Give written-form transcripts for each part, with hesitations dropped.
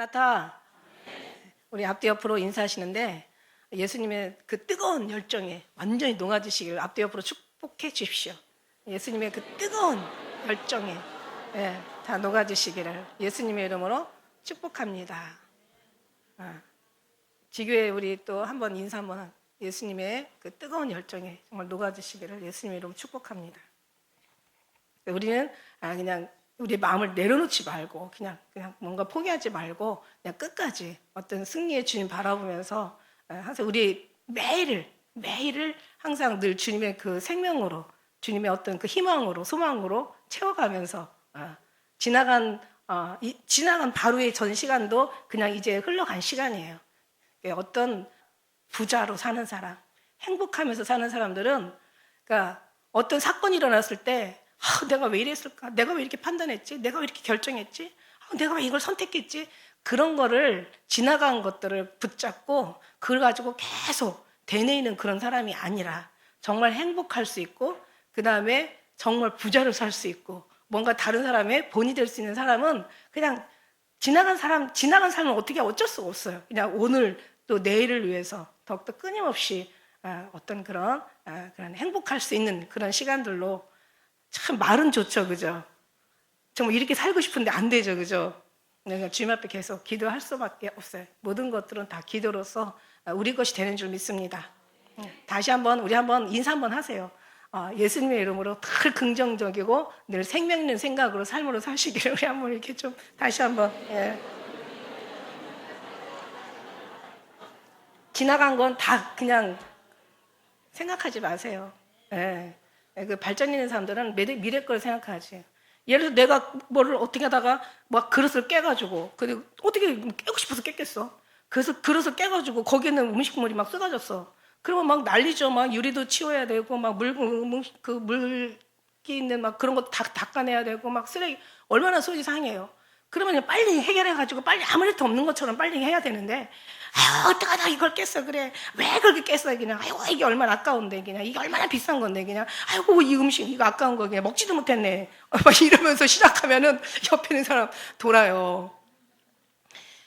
마라나타. 우리 앞뒤 옆으로 인사하시는데 예수님의 그 뜨거운 열정에 완전히 녹아드시기를 앞뒤 옆으로 축복해 주십시오. 예수님의 그 뜨거운 열정에 다 녹아드시기를 예수님의 이름으로 축복합니다. 지교회 우리 또 한번 인사 한번 예수님의 그 뜨거운 열정에 정말 녹아드시기를 예수님의 이름으로 축복합니다. 우리는 그냥 우리 마음을 내려놓지 말고 그냥 뭔가 포기하지 말고 그냥 끝까지 어떤 승리의 주님 바라보면서 항상 우리 매일을 항상 늘 주님의 그 생명으로 주님의 어떤 그 희망으로 소망으로 채워가면서 지나간 바로의 전 시간도 그냥 이제 흘러간 시간이에요. 어떤 부자로 사는 사람, 행복하면서 사는 사람들은 그러니까 어떤 사건이 일어났을 때 내가 왜 이랬을까? 내가 왜 이렇게 판단했지? 내가 왜 이렇게 결정했지? 내가 왜 이걸 선택했지? 그런 거를 지나간 것들을 붙잡고 그걸 가지고 계속 되뇌이는 그런 사람이 아니라 정말 행복할 수 있고 그 다음에 정말 부자로 살 수 있고 뭔가 다른 사람의 본이 될 수 있는 사람은 그냥 지나간 삶은 어쩔 수가 없어요. 그냥 오늘 또 내일을 위해서 더욱더 끊임없이 어떤 그런 행복할 수 있는 그런 시간들로 참 말은 좋죠, 그죠? 정말 이렇게 살고 싶은데 안 되죠, 그죠? 내가 주님 앞에 계속 기도할 수밖에 없어요. 모든 것들은 다 기도로서 우리 것이 되는 줄 믿습니다. 다시 우리 한번 인사 한번 하세요. 예수님의 이름으로 늘 긍정적이고 늘 생명 있는 생각으로 삶으로 사시기를 우리 한번 이렇게 좀 다시 한번. 지나간 건 다 그냥 생각하지 마세요. 그 발전 있는 사람들은 미래 걸 생각하지. 예를 들어서 내가 뭐를 어떻게 하다가 막 그릇을 깨가지고 근데 어떻게 깨고 싶어서 깼겠어. 그래서 그릇을 깨가지고 거기에는 음식물이 막 쏟아졌어. 그러면 막 난리죠. 막 유리도 치워야 되고 막 물기 있는 막 그런 거 다 닦아내야 되고 막 쓰레기 얼마나 속이 상해요. 그러면 그냥 빨리 해결해가지고 빨리 아무 일도 없는 것처럼 빨리 해야 되는데 어떡하다 이걸 깼어. 그래 왜 그렇게 깼어. 그냥 아이고 이게 얼마나 아까운데 그냥 이게 얼마나 비싼 건데 그냥 아이고 이 음식 이거 아까운 거 그냥 먹지도 못했네. 막 이러면서 시작하면은 옆에 있는 사람 돌아요.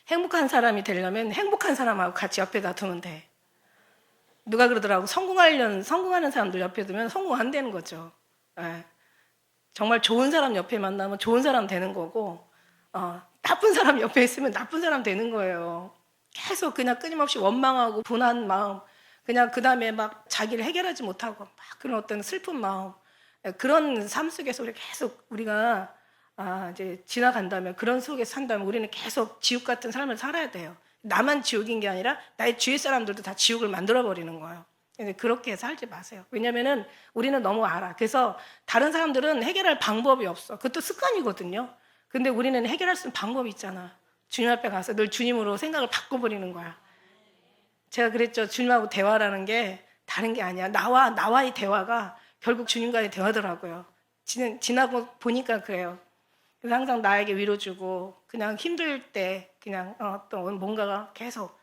행복한 사람이 되려면 행복한 사람하고 같이 옆에다 두면 돼. 누가 그러더라고. 성공하는 사람들 옆에 두면 성공 안 되는 거죠. 정말 좋은 사람 옆에 만나면 좋은 사람 되는 거고 나쁜 사람 옆에 있으면 나쁜 사람 되는 거예요. 계속 그냥 끊임없이 원망하고 분한 마음, 그냥 그 다음에 막 자기를 해결하지 못하고 막 그런 어떤 슬픈 마음, 그런 삶 속에서 우리가 이제 지나간다면 그런 속에서 산다면 우리는 계속 지옥 같은 삶을 살아야 돼요. 나만 지옥인 게 아니라 나의 주위 사람들도 다 지옥을 만들어 버리는 거예요. 그렇게 살지 마세요. 왜냐면은 우리는 너무 알아. 그래서 다른 사람들은 해결할 방법이 없어. 그것도 습관이거든요. 근데 우리는 해결할 수 있는 방법이 있잖아. 주님 앞에 가서 늘 주님으로 생각을 바꿔버리는 거야. 제가 그랬죠. 주님하고 대화라는 게 다른 게 아니야. 나와의 대화가 결국 주님과의 대화더라고요. 지나고 보니까 그래요. 그래서 항상 나에게 위로 주고 그냥 힘들 때 그냥 또 뭔가가 계속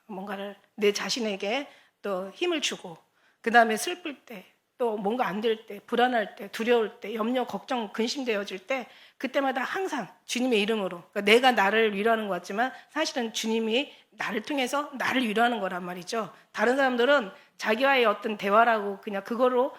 뭔가를 내 자신에게 또 힘을 주고 그 다음에 슬플 때 또 뭔가 안 될 때 불안할 때 두려울 때 염려 걱정 근심되어질 때 그때마다 항상 주님의 이름으로 그러니까 내가 나를 위로하는 것 같지만 사실은 주님이 나를 통해서 나를 위로하는 거란 말이죠. 다른 사람들은 자기와의 어떤 대화라고 그냥 그거로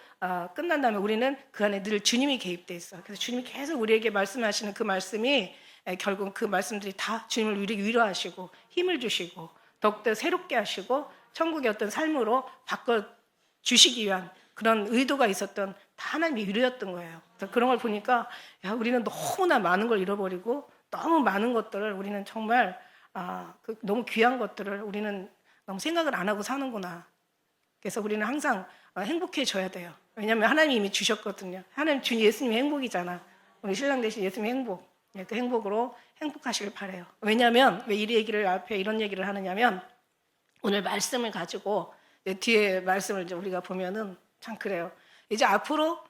끝난다면 우리는 그 안에 늘 주님이 개입돼 있어. 그래서 주님이 계속 우리에게 말씀하시는 그 말씀이 결국 그 말씀들이 다 주님을 우리에게 위로하시고 힘을 주시고 더욱더 새롭게 하시고 천국의 어떤 삶으로 바꿔주시기 위한 그런 의도가 있었던 다 하나님의 위로였던 거예요. 그런 걸 보니까 우리는 너무나 많은 걸 잃어버리고 너무 많은 것들을 우리는 정말 너무 귀한 것들을 우리는 너무 생각을 안 하고 사는구나. 그래서 우리는 항상 행복해져야 돼요. 왜냐하면 하나님이 이미 주셨거든요. 하나님 주님 예수님의 행복이잖아. 우리 신랑 대신 예수님의 행복. 그 행복으로 행복하시길 바라요. 왜냐하면 왜 앞에 이런 얘기를 하느냐면 오늘 말씀을 가지고 뒤에 말씀을 이제 우리가 보면은 참 그래요. 이제 앞으로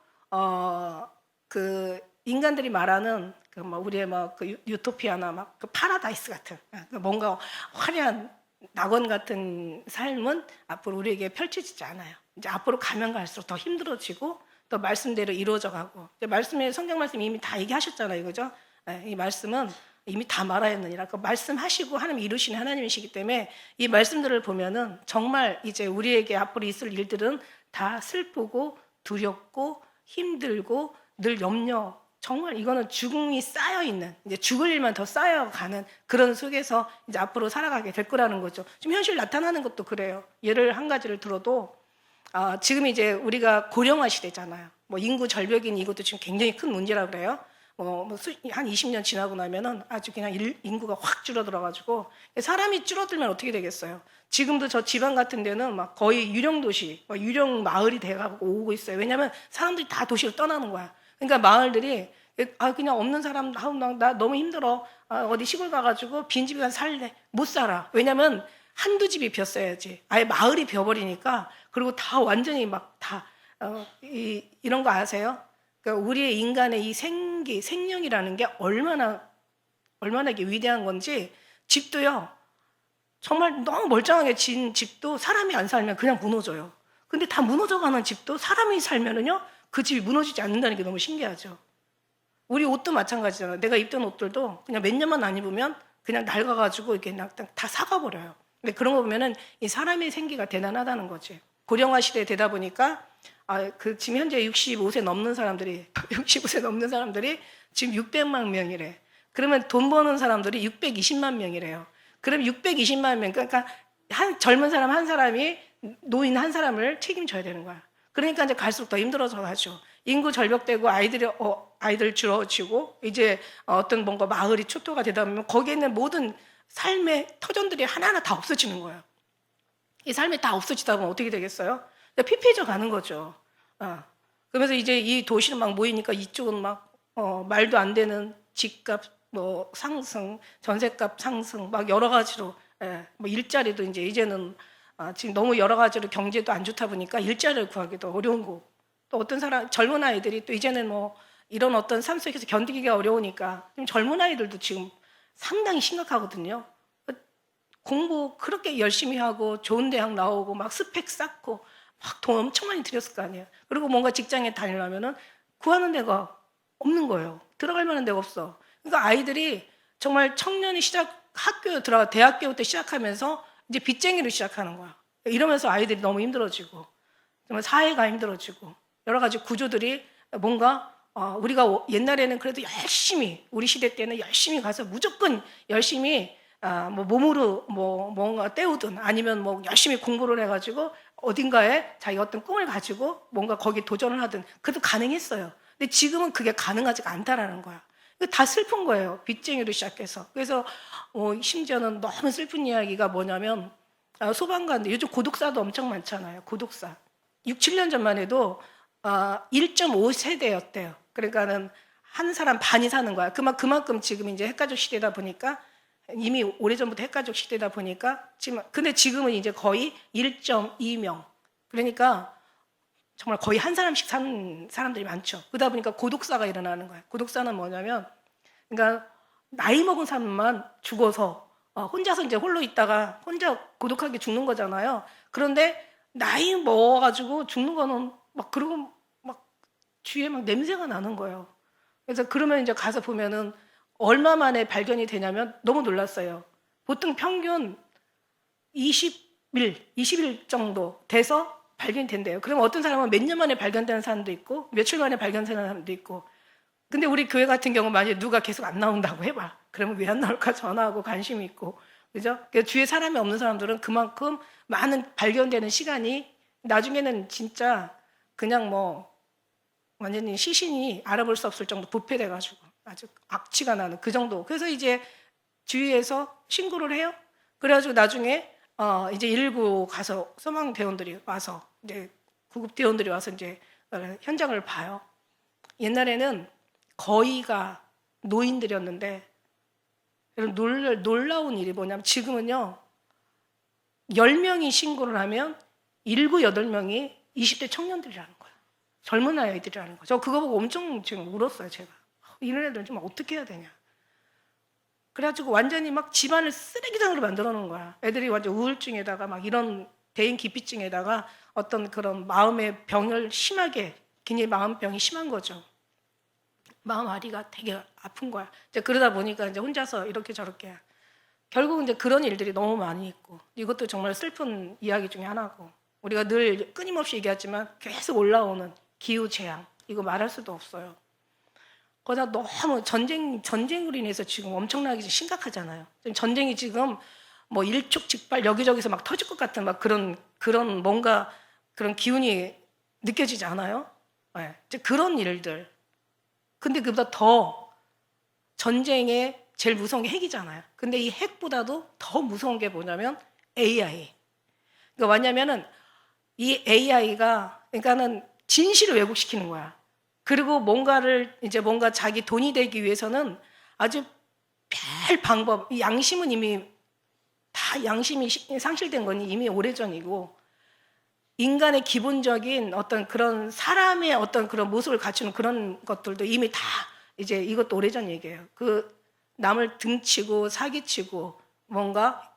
그 인간들이 말하는 그 뭐 우리의 뭐 그 유토피아나 막 그 파라다이스 같은 뭔가 화려한 낙원 같은 삶은 앞으로 우리에게 펼쳐지지 않아요. 이제 앞으로 가면 갈수록 더 힘들어지고 또 말씀대로 이루어져 가고 말씀에 성경 말씀 이미 다 얘기하셨잖아요, 그죠? 이 말씀은 이미 다 말하였느니라. 그 말씀하시고 하나님 이루시는 하나님이시기 때문에 이 말씀들을 보면은 정말 이제 우리에게 앞으로 있을 일들은 다 슬프고 두렵고 힘들고 늘 염려, 정말 이거는 죽음이 쌓여 있는, 이제 죽을 일만 더 쌓여가는 그런 속에서 이제 앞으로 살아가게 될 거라는 거죠. 지금 현실 나타나는 것도 그래요. 예를 한 가지를 들어도 지금 이제 우리가 고령화 시대잖아요. 뭐 인구 절벽인 이것도 지금 굉장히 큰 문제라 그래요. 한 20년 지나고 나면은 아주 그냥 인구가 확 줄어들어가지고 사람이 줄어들면 어떻게 되겠어요? 지금도 저 지방 같은 데는 막 거의 유령 도시, 유령 마을이 돼가고 오고 있어요. 왜냐하면 사람들이 다 도시를 떠나는 거야. 그러니까 마을들이 그냥 없는 사람 나 너무 힘들어. 어디 시골 가가지고 빈집에 가서 살래. 못 살아. 왜냐하면 한두 집이 비었어야지. 아예 마을이 비어버리니까. 그리고 다 완전히 막 다 이런 거 아세요? 그러니까 우리의 인간의 이 생명이라는 게 얼마나 이게 위대한 건지, 집도요. 정말 너무 멀쩡하게 지은 집도 사람이 안 살면 그냥 무너져요. 근데 다 무너져가는 집도 사람이 살면은요, 그 집이 무너지지 않는다는 게 너무 신기하죠. 우리 옷도 마찬가지잖아요. 내가 입던 옷들도 그냥 몇 년만 안 입으면 그냥 낡아가지고 이렇게 다 사가버려요. 근데 그런 거 보면은 이 사람의 생기가 대단하다는 거지. 고령화 시대에 되다 보니까 지금 현재 65세 넘는 사람들이 65세 넘는 사람들이 지금 600만 명이래. 그러면 돈 버는 사람들이 620만 명이래요. 그럼 620만 명, 그러니까 젊은 사람 한 사람이 노인 한 사람을 책임져야 되는 거야. 그러니까 이제 갈수록 더 힘들어져 가죠. 인구 절벽되고 아이들 줄어지고 이제 어떤 뭔가 마을이 초토가 되다 보면 거기에 있는 모든 삶의 터전들이 하나하나 다 없어지는 거예요. 이 삶이 다 없어지다 보면 어떻게 되겠어요? 피폐해져 가는 거죠. 그러면서 이제 이 도시는 막 모이니까 이쪽은 막 말도 안 되는 집값 상승, 전세값 상승, 막 여러 가지로, 뭐 일자리도 이제는 지금 너무 여러 가지로 경제도 안 좋다 보니까 일자리를 구하기도 어려운 거. 또 어떤 젊은 아이들이 또 이제는 뭐 이런 어떤 삶 속에서 견디기가 어려우니까 지금 젊은 아이들도 지금 상당히 심각하거든요. 공부 그렇게 열심히 하고 좋은 대학 나오고 막 스펙 쌓고 막 돈 엄청 많이 들였을 거 아니에요. 그리고 뭔가 직장에 다니려면은 구하는 데가 없는 거예요. 들어갈 만한 데가 없어. 그러니까 아이들이 정말 청년이 대학교 때 시작하면서 이제 빚쟁이로 시작하는 거야. 이러면서 아이들이 너무 힘들어지고, 정말 사회가 힘들어지고, 여러 가지 구조들이 뭔가, 우리가 옛날에는 그래도 열심히, 우리 시대 때는 열심히 가서 무조건 열심히, 뭐 몸으로 뭔가 때우든 아니면 뭐 열심히 공부를 해가지고 어딘가에 자기 어떤 꿈을 가지고 뭔가 거기 도전을 하든 그래도 가능했어요. 근데 지금은 그게 가능하지가 않다라는 거야. 다 슬픈 거예요. 빚쟁이로 시작해서. 그래서 심지어는 너무 슬픈 이야기가 뭐냐면 소방관, 요즘 고독사도 엄청 많잖아요. 고독사. 6, 7년 전만 해도 1.5세대였대요. 그러니까는 한 사람 반이 사는 거야. 그만큼 지금 이제 핵가족 시대다 보니까 이미 오래전부터 핵가족 시대다 보니까 근데 지금은 이제 거의 1.2명. 그러니까 정말 거의 한 사람씩 사는 사람들이 많죠. 그러다 보니까 고독사가 일어나는 거예요. 고독사는 뭐냐면, 그러니까 나이 먹은 사람만 죽어서 혼자서 이제 홀로 있다가 혼자 고독하게 죽는 거잖아요. 그런데 나이 먹어가지고 죽는 거는 그리고 주위에 냄새가 나는 거예요. 그래서 그러면 이제 가서 보면은 얼마 만에 발견이 되냐면 너무 놀랐어요. 보통 평균 20일 정도 돼서 발견이 된대요. 그럼 어떤 사람은 몇 년 만에 발견되는 사람도 있고 며칠 만에 발견되는 사람도 있고. 근데 우리 교회 같은 경우 만약에 누가 계속 안 나온다고 해봐. 그러면 왜 안 나올까 전화하고 관심이 있고. 그죠? 주위에 사람이 없는 사람들은 그만큼 많은 발견되는 시간이 나중에는 진짜 그냥 완전히 시신이 알아볼 수 없을 정도 부패돼가지고 아주 악취가 나는 그 정도. 그래서 이제 주위에서 신고를 해요. 그래가지고 나중에 이제 119 가서 소방대원들이 와서 이제 구급대원들이 와서 이제 현장을 봐요. 옛날에는 거의가 노인들이었는데 놀라운 일이 뭐냐면 지금은요 10명이 신고를 하면 7, 8명이 20대 청년들이라는 거예요. 젊은 아이들이라는 거예요. 저 그거 보고 엄청 지금 울었어요. 제가 이런 애들 좀 어떻게 해야 되냐. 그래가지고 완전히 집안을 쓰레기장으로 만들어 놓은 거야. 애들이 완전 우울증에다가 이런 대인 기피증에다가 어떤 그런 마음의 병을 심하게, 굉장히 마음병이 심한 거죠. 마음 아리가 되게 아픈 거야. 이제 그러다 보니까 이제 혼자서 이렇게 저렇게 결국은 이제 그런 일들이 너무 많이 있고, 이것도 정말 슬픈 이야기 중에 하나고, 우리가 늘 끊임없이 얘기하지만 계속 올라오는 기후 재앙, 이거 말할 수도 없어요. 거기다 너무 전쟁으로 인해서 지금 엄청나게 심각하잖아요. 전쟁이 지금 뭐 일촉즉발 여기저기서 막 터질 것 같은 막 그런 뭔가 그런 기운이 느껴지지 않아요? 네. 이제 그런 일들. 근데 그보다 더 전쟁에 제일 무서운 게 핵이잖아요. 근데 이 핵보다도 더 무서운 게 뭐냐면 AI. 그러니까 뭐냐면은 이 AI가 그러니까는 진실을 왜곡시키는 거야. 그리고 뭔가를 이제 뭔가 자기 돈이 되기 위해서는 아주 별 방법, 이 양심은 이미 다 양심이 상실된 건 이미 오래전이고, 인간의 기본적인 어떤 그런 사람의 어떤 그런 모습을 갖추는 그런 것들도 이미 다 이제 이것도 오래전 얘기예요. 그 남을 등치고 사기치고 뭔가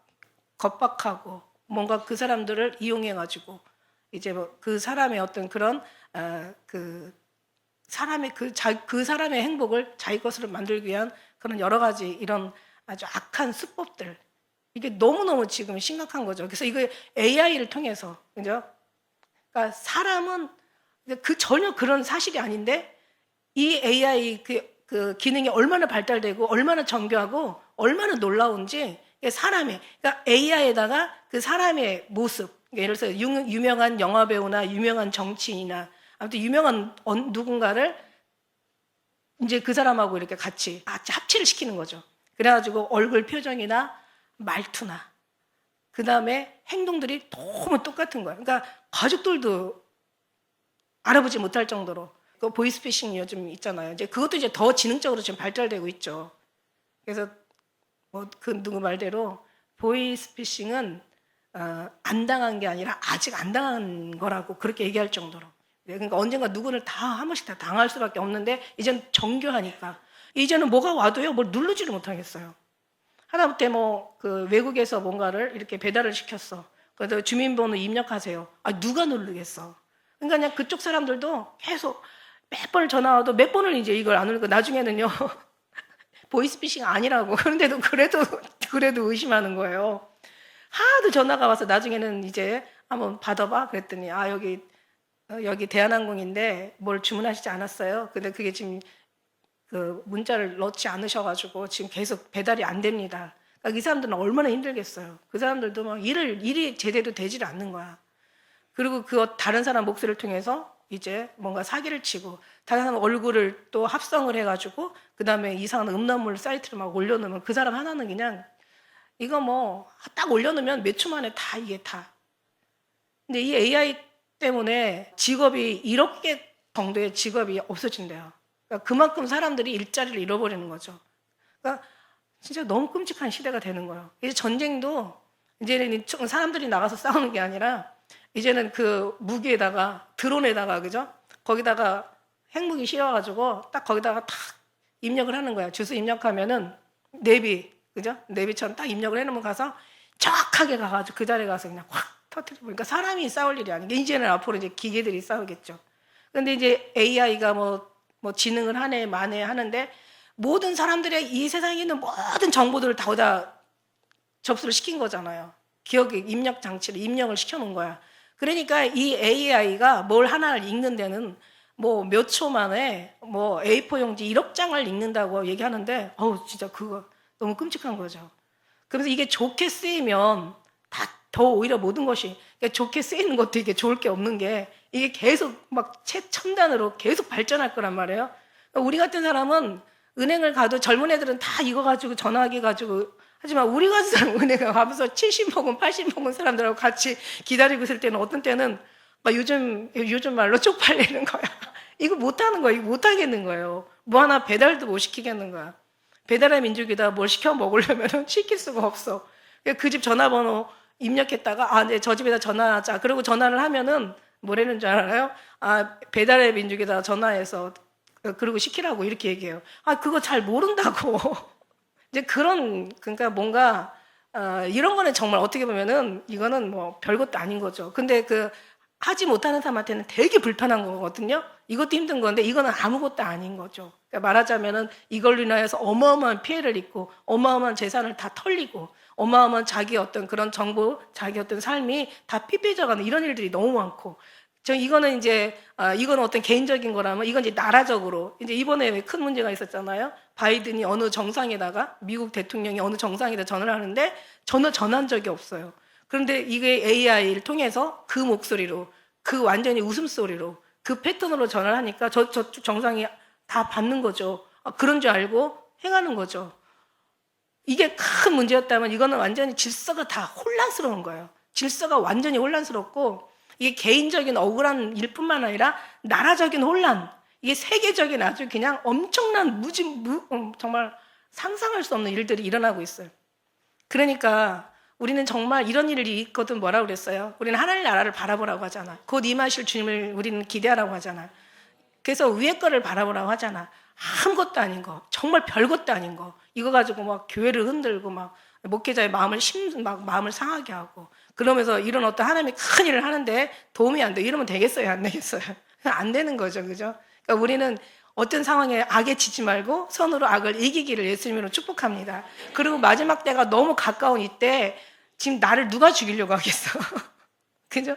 겁박하고 뭔가 그 사람들을 이용해가지고 이제 뭐 그 사람의 어떤 그런 그 사람의 그 사람의 행복을 자기 것으로 만들기 위한 그런 여러 가지 이런 아주 악한 수법들, 이게 너무너무 지금 심각한 거죠. 그래서 이거 AI를 통해서, 그죠? 그러니까 사람은 전혀 그런 사실이 아닌데 이 AI 그 기능이 얼마나 발달되고 얼마나 정교하고 얼마나 놀라운지, 그러니까 AI에다가 그 사람의 모습, 그러니까 예를 들어서 유명한 영화 배우나 유명한 정치인이나 아무튼 유명한 누군가를 이제 그 사람하고 이렇게 같이 합치를 시키는 거죠. 그래가지고 얼굴 표정이나 말투나 그 다음에 행동들이 너무 똑같은 거야. 그러니까 가족들도 알아보지 못할 정도로. 그 보이스피싱 요즘 있잖아요. 이제 그것도 이제 더 지능적으로 지금 발달되고 있죠. 그래서 뭐 그 누구 말대로 보이스피싱은 안 당한 게 아니라 아직 안 당한 거라고 그렇게 얘기할 정도로. 그러니까 언젠가 누구를 다 한 번씩 다 당할 수밖에 없는데 이제는 정교하니까 이제는 뭐가 와도요 뭘 누르지를 못하겠어요. 하다못해 뭐 그 외국에서 뭔가를 이렇게 배달을 시켰어. 그래서 주민번호 입력하세요. 누가 누르겠어. 그러니까 그냥 그쪽 사람들도 계속 몇 번을 전화 와도 몇 번을 이제 이걸 안 누르고 나중에는요 보이스피싱 아니라고. 그런데도 그래도 의심하는 거예요. 하도 전화가 와서 나중에는 이제 한번 받아봐 그랬더니 여기 대한항공인데 뭘 주문하시지 않았어요. 근데 그게 지금 그 문자를 넣지 않으셔가지고 지금 계속 배달이 안 됩니다. 그러니까 이 사람들은 얼마나 힘들겠어요. 그 사람들도 막 일이 제대로 되지를 않는 거야. 그리고 다른 사람 목소리를 통해서 이제 뭔가 사기를 치고 다른 사람 얼굴을 또 합성을 해가지고 그 다음에 이상한 음란물 사이트를 막 올려놓으면 그 사람 하나는 그냥 이거 뭐 딱 올려놓으면 몇 초 만에 다 이게 다. 근데 이 AI 때문에 직업이 1억 개 정도의 직업이 없어진대요. 그러니까 그만큼 사람들이 일자리를 잃어버리는 거죠. 그러니까 진짜 너무 끔찍한 시대가 되는 거예요. 이제 전쟁도 이제는 사람들이 나가서 싸우는 게 아니라 이제는 그 무기에다가 드론에다가 그죠? 거기다가 핵무기 씌워가지고 딱 거기다가 탁 입력을 하는 거야. 주소 입력하면은 내비 그죠? 내비처럼 딱 입력을 해놓으면 가서 정확하게 가가지고 그 자리에 가서 그냥 확 터뜨리고. 그러니까 사람이 싸울 일이 아니고 이제는 앞으로 이제 기계들이 싸우겠죠. 그런데 이제 AI가 뭐 지능을 하네 마네 하는데 모든 사람들의 이 세상에 있는 모든 정보들을 다 거기다 접수를 시킨 거잖아요. 기억의 입력 장치를 입력을 시켜놓은 거야. 그러니까 이 AI가 뭘 하나를 읽는 데는 뭐 몇 초 만에 뭐 A4 용지 1억 장을 읽는다고 얘기하는데 진짜 그거 너무 끔찍한 거죠. 그래서 이게 좋게 쓰이면 더 오히려 모든 것이 좋게 쓰이는 것도 이게 좋을 게 없는 게 이게 계속 막 최첨단으로 계속 발전할 거란 말이에요. 우리 같은 사람은 은행을 가도 젊은 애들은 다 이거 가지고 전화기 가지고 하지만 우리 같은 사람 은행에 가면서 70 먹은 80 먹은 사람들하고 같이 기다리고 있을 때는 어떤 때는 막 요즘 말로 쪽팔리는 거야. 이거 못하는 거야. 이거 못하겠는 거예요. 뭐 하나 배달도 못 시키겠는 거야. 배달의 민족이다 뭘 시켜 먹으려면 시킬 수가 없어. 그 집 전화번호 입력했다가 네, 저 집에다 전화하자. 그리고 전화를 하면은 뭐라는 줄 알아요? 배달의 민족에다 전화해서 그리고 시키라고 이렇게 얘기해요. 그거 잘 모른다고. 이제 그러니까 뭔가 이런 거는 정말 어떻게 보면은 이거는 뭐 별것도 아닌 거죠. 근데 하지 못하는 사람한테는 되게 불편한 거거든요. 이것도 힘든 건데 이거는 아무것도 아닌 거죠. 그러니까 말하자면은 이걸로 인하여서 어마어마한 피해를 입고 어마어마한 재산을 다 털리고 어마어마한 자기 어떤 그런 정보, 자기 어떤 삶이 다 피폐해져가는 이런 일들이 너무 많고, 이거는 이제 이건 어떤 개인적인 거라면 이건 이제 나라적으로 이제 이번에 왜 큰 문제가 있었잖아요. 바이든이 어느 정상에다가 미국 대통령이 어느 정상에다 전화를 하는데 전혀 전한 적이 없어요. 그런데 이게 AI를 통해서 그 목소리로 그 완전히 웃음소리로 그 패턴으로 전화를 하니까 저쪽 정상이 다 받는 거죠. 그런 줄 알고 행하는 거죠. 이게 큰 문제였다면 이거는 완전히 질서가 다 혼란스러운 거예요. 질서가 완전히 혼란스럽고 이게 개인적인 억울한 일뿐만 아니라 나라적인 혼란, 이게 세계적인 아주 그냥 엄청난 정말 상상할 수 없는 일들이 일어나고 있어요. 그러니까 우리는 정말 이런 일이 있거든 뭐라고 그랬어요? 우리는 하나님 나라를 바라보라고 하잖아. 곧 임하실 주님을 우리는 기대하라고 하잖아. 그래서 위에 거를 바라보라고 하잖아. 아무것도 아닌 거, 정말 별것도 아닌 거, 이거 가지고 막 교회를 흔들고 막 목회자의 마음을 상하게 하고 그러면서 이런 어떤 하나님이 큰 일을 하는데 도움이 안 돼. 이러면 되겠어요? 안 되겠어요? 안 되는 거죠. 그죠? 그러니까 우리는 어떤 상황에 악에 지지 말고 선으로 악을 이기기를 예수님으로 축복합니다. 그리고 마지막 때가 너무 가까운 이때 지금 나를 누가 죽이려고 하겠어? 그죠?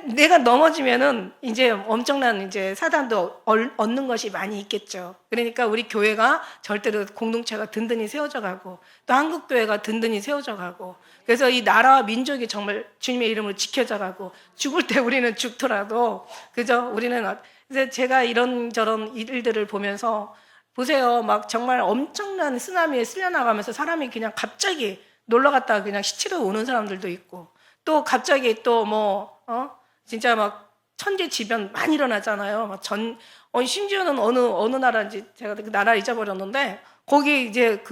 내가 넘어지면은 이제 엄청난 이제 사단도 얻는 것이 많이 있겠죠. 그러니까 우리 교회가 절대로 공동체가 든든히 세워져 가고 또 한국 교회가 든든히 세워져 가고 그래서 이 나라와 민족이 정말 주님의 이름으로 지켜져 가고 죽을 때 우리는 죽더라도 그죠? 우리는 이제 제가 이런저런 일들을 보면서 보세요. 막 정말 엄청난 쓰나미에 쓸려나가면서 사람이 그냥 갑자기 놀러 갔다가 그냥 시체로 오는 사람들도 있고 또 갑자기 또 진짜 막 천재지변 많이 일어나잖아요. 심지어는 어느 나라인지 제가 그 나라 잊어버렸는데, 거기 이제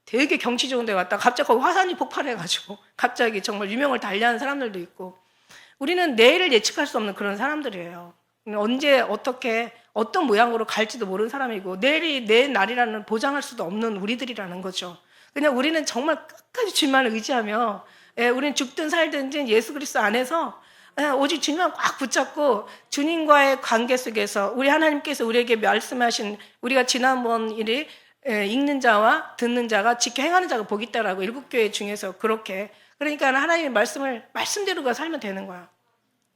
되게 경치 좋은 데 갔다 갑자기 거기 화산이 폭발해가지고, 갑자기 정말 유명을 달리하는 사람들도 있고, 우리는 내일을 예측할 수 없는 그런 사람들이에요. 언제 어떻게 어떤 모양으로 갈지도 모르는 사람이고, 내일이 내 날이라는 보장할 수도 없는 우리들이라는 거죠. 그냥 우리는 정말 끝까지 주님만을 의지하며, 우리는 죽든 살든 예수 그리스도 안에서 오직 주님만 꽉 붙잡고 주님과의 관계 속에서 우리 하나님께서 우리에게 말씀하신, 우리가 지난번 일이 읽는 자와 듣는 자가 지켜 행하는 자가 복이 있다라고 일곱 교회 중에서 그렇게, 그러니까 하나님의 말씀대로가 살면 되는 거야.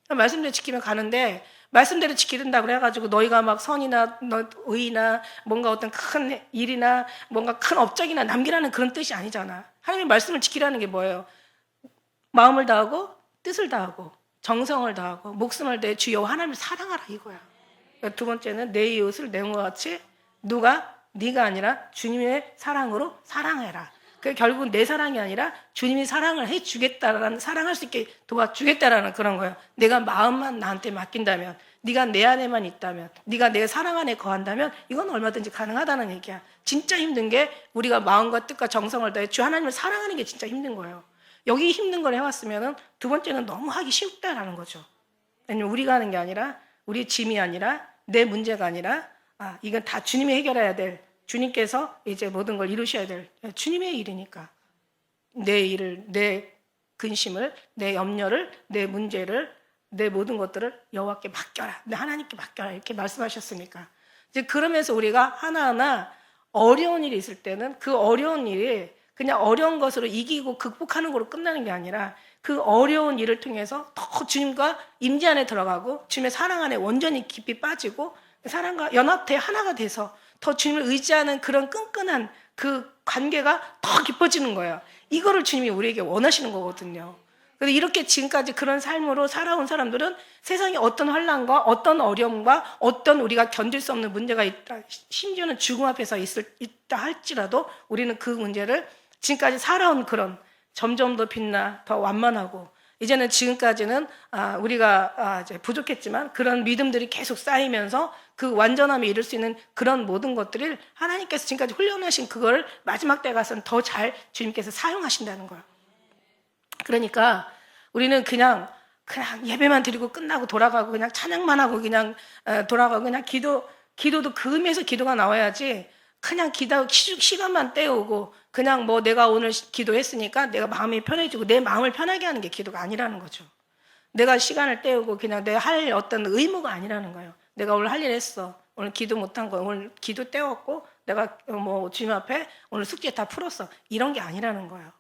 말씀대로 지키면 가는데, 말씀대로 지키는다고 해가지고 너희가 막 선이나 의나 뭔가 어떤 큰 일이나 뭔가 큰 업적이나 남기라는 그런 뜻이 아니잖아. 하나님의 말씀을 지키라는 게 뭐예요? 마음을 다하고 뜻을 다하고 정성을 다하고 목숨을 다해 주 여호와 하나님을 사랑하라, 이거야. 그러니까 두 번째는 내 이웃을 내 몸과 같이 네가 아니라 주님의 사랑으로 사랑해라. 그 결국은 내 사랑이 아니라 주님이 사랑을 해주겠다라는, 사랑할 수 있게 도와주겠다라는 그런 거예요. 내가 마음만 나한테 맡긴다면, 네가 내 안에만 있다면, 네가 내 사랑 안에 거한다면 이건 얼마든지 가능하다는 얘기야. 진짜 힘든 게 우리가 마음과 뜻과 정성을 다해 주 하나님을 사랑하는 게 진짜 힘든 거예요. 여기 힘든 걸 해왔으면 두 번째는 너무 하기 쉽다라는 거죠. 왜냐면 우리가 하는 게 아니라, 우리 짐이 아니라, 내 문제가 아니라, 이건 다 주님이 해결해야 될, 주님께서 이제 모든 걸 이루셔야 될 주님의 일이니까 내 일을, 내 근심을, 내 염려를, 내 문제를, 내 모든 것들을 여호와께 맡겨라, 내 하나님께 맡겨라, 이렇게 말씀하셨으니까 이제 그러면서 우리가 하나하나 어려운 일이 있을 때는 그 어려운 일이 그냥 어려운 것으로 이기고 극복하는 거로 끝나는 게 아니라 그 어려운 일을 통해서 더 주님과 임재 안에 들어가고 주님의 사랑 안에 온전히 깊이 빠지고 사랑과 연합돼 하나가 돼서 더 주님을 의지하는 그런 끈끈한 그 관계가 더 깊어지는 거예요. 이거를 주님이 우리에게 원하시는 거거든요. 그래서 이렇게 지금까지 그런 삶으로 살아온 사람들은 세상에 어떤 환난과 어떤 어려움과 어떤 우리가 견딜 수 없는 문제가 있다, 심지어는 죽음 앞에서 있다 할지라도 우리는 그 문제를 지금까지 살아온 그런 점점 더 빛나, 더 완만하고, 이제는 지금까지는 우리가 이제 부족했지만 그런 믿음들이 계속 쌓이면서 그 완전함에 이룰 수 있는 그런 모든 것들을 하나님께서 지금까지 훈련하신 그걸 마지막 때 가서는 더 잘 주님께서 사용하신다는 거예요. 그러니까 우리는 그냥 예배만 드리고 끝나고 돌아가고 그냥 찬양만 하고 그냥 돌아가고 그냥 기도도 그 의미에서 기도가 나와야지, 그냥 시간만 때우고 그냥 내가 오늘 기도했으니까 내가 마음이 편해지고 내 마음을 편하게 하는 게 기도가 아니라는 거죠. 내가 시간을 때우고 그냥 내 할 어떤 의무가 아니라는 거예요. 내가 오늘 할 일 했어. 오늘 기도 못한 거 오늘 기도 때웠고 내가 뭐 주님 앞에 오늘 숙제 다 풀었어. 이런 게 아니라는 거예요.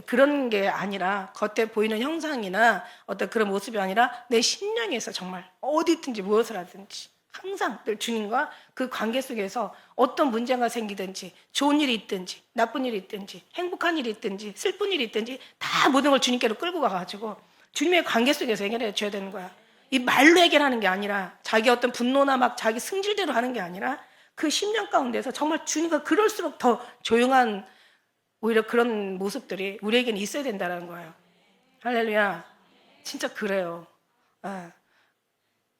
그런 게 아니라 겉에 보이는 형상이나 어떤 그런 모습이 아니라 내 심령에서 정말 어디 있든지 무엇을 하든지 항상 늘 주님과 그 관계 속에서 어떤 문제가 생기든지 좋은 일이 있든지 나쁜 일이 있든지 행복한 일이 있든지 슬픈 일이 있든지 다 모든 걸 주님께로 끌고 가가지고 주님의 관계 속에서 해결해 줘야 되는 거야. 이 말로 해결하는 게 아니라 자기 어떤 분노나 막 자기 승질대로 하는 게 아니라 그 심령 가운데서 정말 주님과 그럴수록 더 조용한 오히려 그런 모습들이 우리에게는 있어야 된다는 거예요. 할렐루야. 진짜 그래요.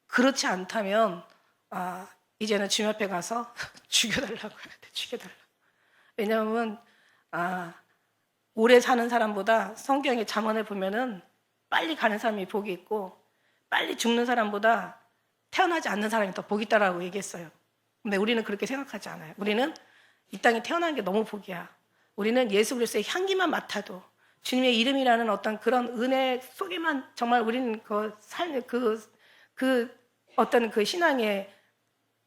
그렇지 않다면 이제는 주님 앞에 가서 죽여달라고 해야 돼. 죽여달라고. 왜냐하면 오래 사는 사람보다 성경의 잠언을 보면은 빨리 가는 사람이 복이 있고 빨리 죽는 사람보다 태어나지 않는 사람이 더 복이 있다라고 얘기했어요. 근데 우리는 그렇게 생각하지 않아요. 우리는 이 땅에 태어난 게 너무 복이야. 우리는 예수 그리스도의 향기만 맡아도 주님의 이름이라는 어떤 그런 은혜 속에만 정말 우리는 어떤 그 신앙의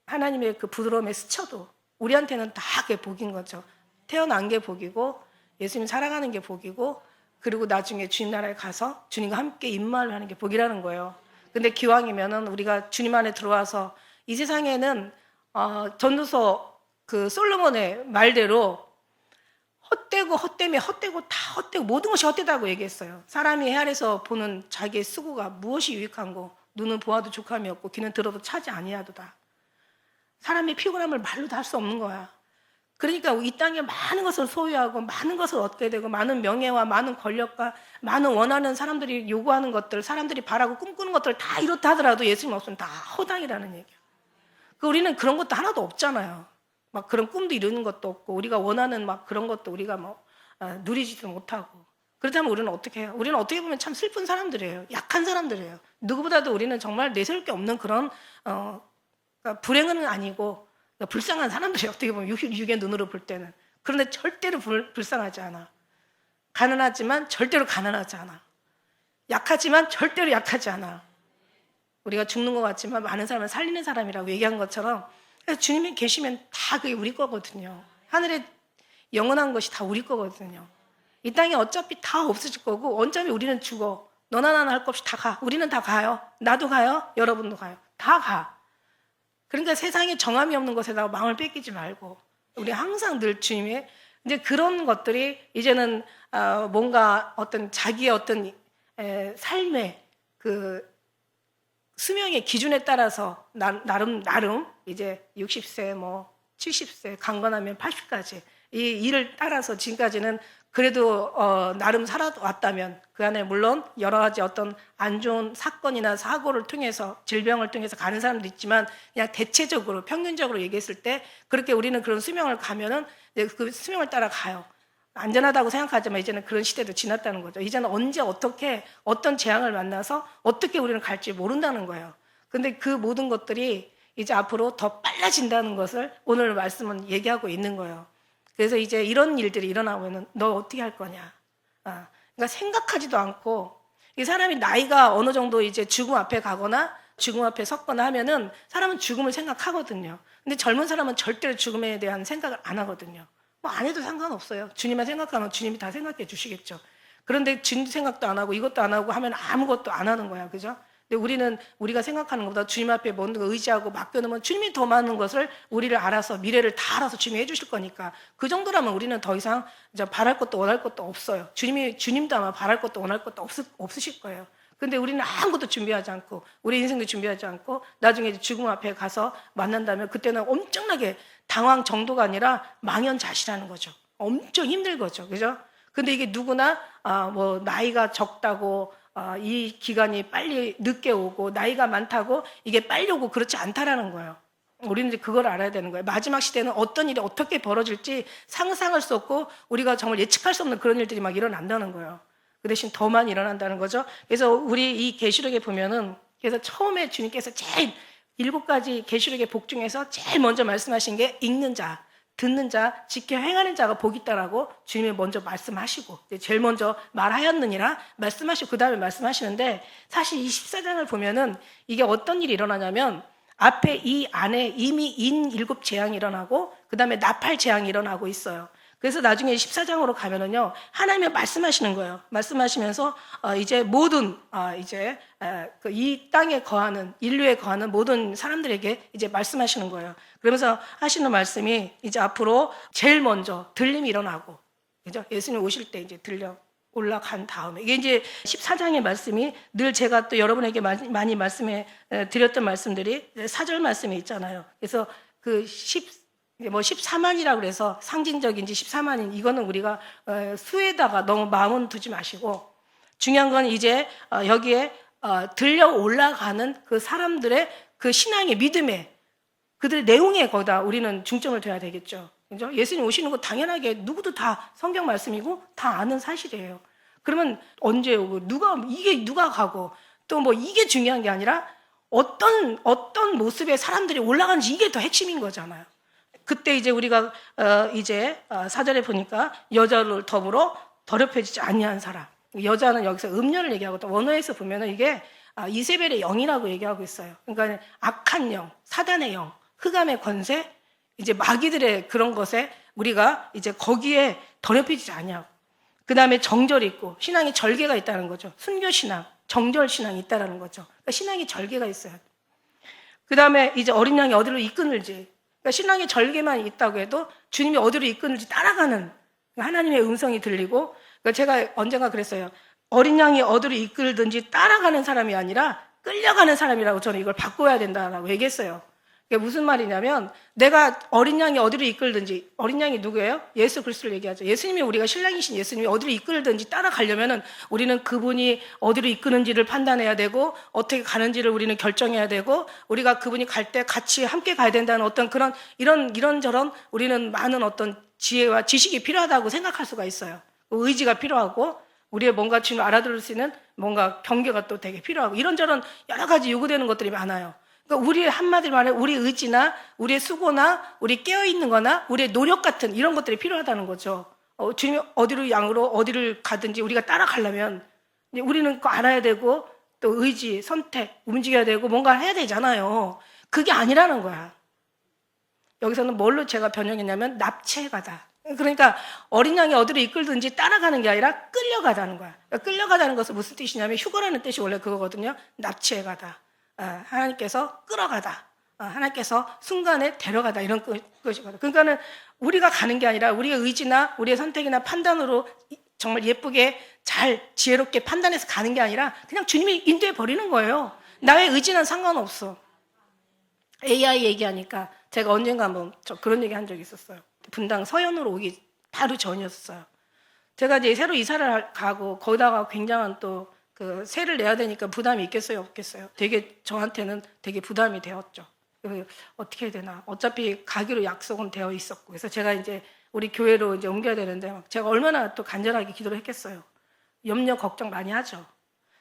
하나님의 그 부드러움에 스쳐도 우리한테는 다 그게 복인 거죠. 태어난 게 복이고 예수님 살아가는 게 복이고 그리고 나중에 주님 나라에 가서 주님과 함께 임마를 하는 게 복이라는 거예요. 근데 기왕이면은 우리가 주님 안에 들어와서 이 세상에는 전도서 그 솔로몬의 말대로 헛되고 다 헛되고 모든 것이 헛되다고 얘기했어요. 사람이 헤아려서 보는 자기의 수고가 무엇이 유익한고 눈은 보아도 족함이 없고 귀는 들어도 차지 아니하도다. 사람의 피곤함을 말로 다 할 수 없는 거야. 그러니까 이 땅에 많은 것을 소유하고 많은 것을 얻게 되고 많은 명예와 많은 권력과 많은 원하는 사람들이 요구하는 것들, 사람들이 바라고 꿈꾸는 것들을 다 이렇다 하더라도 예수님 없으면 다 허당이라는 얘기야. 우리는 그런 것도 하나도 없잖아요. 막 그런 꿈도 이루는 것도 없고 우리가 원하는 막 그런 것도 우리가 누리지도 못하고 그렇다면 우리는 어떻게 해요? 우리는 어떻게 보면 참 슬픈 사람들이에요. 약한 사람들이에요. 누구보다도 우리는 정말 내세울 게 없는 그런 그러니까 불행은 아니고 그러니까 불쌍한 사람들이 어떻게 보면 육의 눈으로 볼 때는. 그런데 절대로 불쌍하지 않아. 가난하지만 절대로 가난하지 않아. 약하지만 절대로 약하지 않아. 우리가 죽는 것 같지만 많은 사람을 살리는 사람이라고 얘기한 것처럼 주님이 계시면 다 그게 우리 거거든요. 하늘에 영원한 것이 다 우리 거거든요. 이 땅에 어차피 다 없어질 거고 어차피 우리는 죽어. 너나 나나 할 것 없이 다 가. 우리는 다 가요. 나도 가요. 여러분도 가요. 다 가. 그러니까 세상에 정함이 없는 것에다가 마음을 뺏기지 말고 우리 항상 늘 주님의 이제 그런 것들이 이제는 뭔가 어떤 자기의 어떤 삶의 그 수명의 기준에 따라서 나름 이제 60세 뭐 70세 강건하면 80까지 이 일을 따라서 지금까지는 그래도 나름 살아왔다면 그 안에 물론 여러 가지 어떤 안 좋은 사건이나 사고를 통해서 질병을 통해서 가는 사람도 있지만 그냥 대체적으로 평균적으로 얘기했을 때 그렇게 우리는 그런 수명을 가면은 그 수명을 따라 가요. 안전하다고 생각하지만 이제는 그런 시대도 지났다는 거죠. 이제는 언제 어떻게 어떤 재앙을 만나서 어떻게 우리는 갈지 모른다는 거예요. 근데 그 모든 것들이 이제 앞으로 더 빨라진다는 것을 오늘 말씀은 얘기하고 있는 거예요. 그래서 이제 이런 일들이 일어나면은 너 어떻게 할 거냐. 그러니까 생각하지도 않고 이 사람이 나이가 어느 정도 이제 죽음 앞에 가거나 죽음 앞에 섰거나 하면은 사람은 죽음을 생각하거든요. 근데 젊은 사람은 절대로 죽음에 대한 생각을 안 하거든요. 뭐 안 해도 상관없어요. 주님만 생각하면 주님이 다 생각해 주시겠죠. 그런데 주님 생각도 안 하고 이것도 안 하고 하면 아무것도 안 하는 거야. 그죠? 근데 우리는 우리가 생각하는 것보다 주님 앞에 뭔가 의지하고 맡겨놓으면 주님이 더 많은 것을 우리를 알아서 미래를 다 알아서 주님이 해주실 거니까 그 정도라면 우리는 더 이상 이제 바랄 것도 원할 것도 없어요. 주님도 아마 바랄 것도 원할 것도 없으실 거예요. 근데 우리는 아무것도 준비하지 않고 우리 인생도 준비하지 않고 나중에 이제 죽음 앞에 가서 만난다면 그때는 엄청나게 당황 정도가 아니라 망연자실하는 거죠. 엄청 힘들 거죠. 그죠? 근데 이게 누구나 뭐 나이가 적다고 이 기간이 빨리 늦게 오고 나이가 많다고 이게 빨리 오고 그렇지 않다라는 거예요. 우리는 이제 그걸 알아야 되는 거예요. 마지막 시대는 어떤 일이 어떻게 벌어질지 상상할 수 없고 우리가 정말 예측할 수 없는 그런 일들이 막 일어난다는 거예요. 그 대신 더 많이 일어난다는 거죠. 그래서 우리 이 계시록에 보면은 그래서 처음에 주님께서 제일 7가지 계시록의 복 중에서 제일 먼저 말씀하신 게 읽는 자, 듣는 자, 지켜 행하는 자가 복이 있다라고 주님이 먼저 말씀하시고 제일 먼저 말하였느니라 말씀하시고 그 다음에 말씀하시는데 사실 이 14장을 보면은 이게 어떤 일이 일어나냐면 앞에 이 안에 이미 인 7재앙이 일어나고 그 다음에 나팔 재앙이 일어나고 있어요. 그래서 나중에 14장으로 가면은요 하나님이 말씀하시는 거예요. 말씀하시면서 이제 모든 이제 이 땅에 거하는 인류에 거하는 모든 사람들에게 이제 말씀하시는 거예요. 그러면서 하시는 말씀이 이제 앞으로 제일 먼저 들림이 일어나고, 그죠? 예수님 오실 때 이제 들려 올라간 다음에 이게 이제 14장의 말씀이 늘 제가 또 여러분에게 많이 말씀해 드렸던 말씀들이 4절 말씀이 있잖아요. 그래서 그 14만이라고 그래서 상징적인지 14만인 이거는 우리가 수에다가 너무 마음은 두지 마시고 중요한 건 이제 여기에 들려 올라가는 그 사람들의 그 신앙의 믿음에 그들의 내용에 거기다 우리는 중점을 둬야 되겠죠. 그죠? 예수님 오시는 거 당연하게 누구도 다 성경 말씀이고 다 아는 사실이에요. 그러면 언제 오고 이게 누가 가고 또 뭐 이게 중요한 게 아니라 어떤 모습의 사람들이 올라가는지 이게 더 핵심인 거잖아요. 그때 이제 우리가 이제 4절에 보니까 여자를 더불어 더럽혀지지 아니한 사람. 여자는 여기서 음녀를 얘기하고 원어에서 보면은 이게 이세벨의 영이라고 얘기하고 있어요. 그러니까 악한 영, 사단의 영, 흑암의 권세, 이제 마귀들의 그런 것에 우리가 이제 거기에 더럽혀지지 아니하고 그 다음에 정절이 있고 신앙의 절개가 있다는 거죠. 순교신앙, 정절신앙이 있다는 거죠. 그러니까 신앙의 절개가 있어요. 그 다음에 이제 어린 양이 어디로 이끄는지, 그러니까 신앙의 절개만 있다고 해도 주님이 어디로 이끄는지 따라가는 하나님의 음성이 들리고, 그러니까 제가 언젠가 그랬어요. 어린 양이 어디로 이끌든지 따라가는 사람이 아니라 끌려가는 사람이라고 저는 이걸 바꿔야 된다라고 얘기했어요. 그게 무슨 말이냐면 내가 어린 양이 어디로 이끌든지, 어린 양이 누구예요? 예수 그리스도를 얘기하죠. 예수님이 우리가 신랑이신 예수님이 어디로 이끌든지 따라가려면은 우리는 그분이 어디로 이끄는지를 판단해야 되고 어떻게 가는지를 우리는 결정해야 되고 우리가 그분이 갈 때 같이 함께 가야 된다는 어떤 그런 이런저런 우리는 많은 어떤 지혜와 지식이 필요하다고 생각할 수가 있어요. 의지가 필요하고 우리의 뭔가 지금 알아들을 수 있는 뭔가 경계가 또 되게 필요하고 이런저런 여러 가지 요구되는 것들이 많아요. 그러니까 우리의 한마디로 말해 우리의 의지나 우리의 수고나 우리 깨어있는 거나 우리의 노력 같은 이런 것들이 필요하다는 거죠. 주님이 어디로 양으로 어디를 가든지 우리가 따라가려면 우리는 그거 알아야 되고 또 의지, 선택, 움직여야 되고 뭔가 해야 되잖아요. 그게 아니라는 거야. 여기서는 뭘로 제가 변형했냐면 납치해가다. 그러니까 어린 양이 어디로 이끌든지 따라가는 게 아니라 끌려가다는 거야. 그러니까 끌려가다는 것은 무슨 뜻이냐면 휴거라는 뜻이 원래 그거거든요. 납치해가다. 하나님께서 끌어가다. 하나님께서 순간에 데려가다. 이런 것이거든요. 그러니까는 우리가 가는 게 아니라 우리의 의지나 우리의 선택이나 판단으로 정말 예쁘게 잘 지혜롭게 판단해서 가는 게 아니라 그냥 주님이 인도해 버리는 거예요. 나의 의지는 상관없어. AI 얘기하니까 제가 언젠가 한번 그런 얘기 한 적이 있었어요. 분당 서현으로 오기 바로 전이었어요. 제가 이제 새로 이사를 가고 거기다가 굉장한 또 그 세를 내야 되니까 부담이 있겠어요, 없겠어요? 되게 저한테는 되게 부담이 되었죠. 어떻게 해야 되나? 어차피 가기로 약속은 되어 있었고, 그래서 제가 이제 우리 교회로 이제 옮겨야 되는데 제가 얼마나 또 간절하게 기도를 했겠어요. 염려, 걱정 많이 하죠.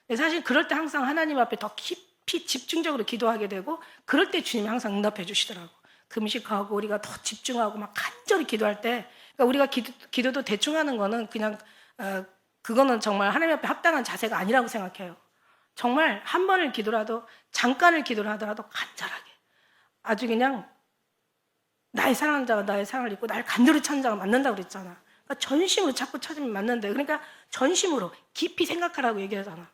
근데 사실 그럴 때 항상 하나님 앞에 더 깊이 집중적으로 기도하게 되고, 그럴 때 주님이 항상 응답해 주시더라고. 금식하고 우리가 더 집중하고 막 간절히 기도할 때, 그러니까 우리가 기도도 대충 하는 거는 그냥 그거는 정말 하나님 앞에 합당한 자세가 아니라고 생각해요. 정말 한 번을 기도라도 잠깐을 기도를 하더라도 간절하게 아주 그냥 나의 사랑하는 자가 나의 사랑을 입고 나를 간절히 찾는 자가 만난다고 그랬잖아. 그러니까 전심으로 자꾸 찾으면 만난대. 그러니까 전심으로 깊이 생각하라고 얘기하잖아.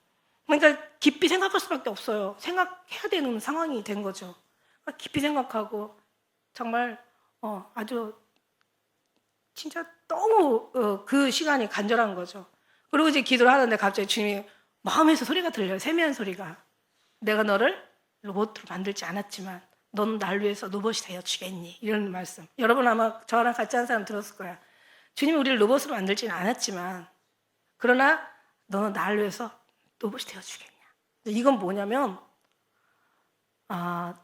그러니까 깊이 생각할 수밖에 없어요. 생각해야 되는 상황이 된 거죠. 그러니까 깊이 생각하고 정말 아주 진짜 너무 그 시간이 간절한 거죠. 그리고 이제 기도를 하는데 갑자기 주님이 마음에서 소리가 들려요. 세미한 소리가. 내가 너를 로봇으로 만들지 않았지만 너는 날 위해서 로봇이 되어 주겠니? 이런 말씀. 여러분 아마 저랑 같이 한 사람 들었을 거야. 주님이 우리를 로봇으로 만들지는 않았지만 그러나 너는 날 위해서 로봇이 되어 주겠냐? 이건 뭐냐면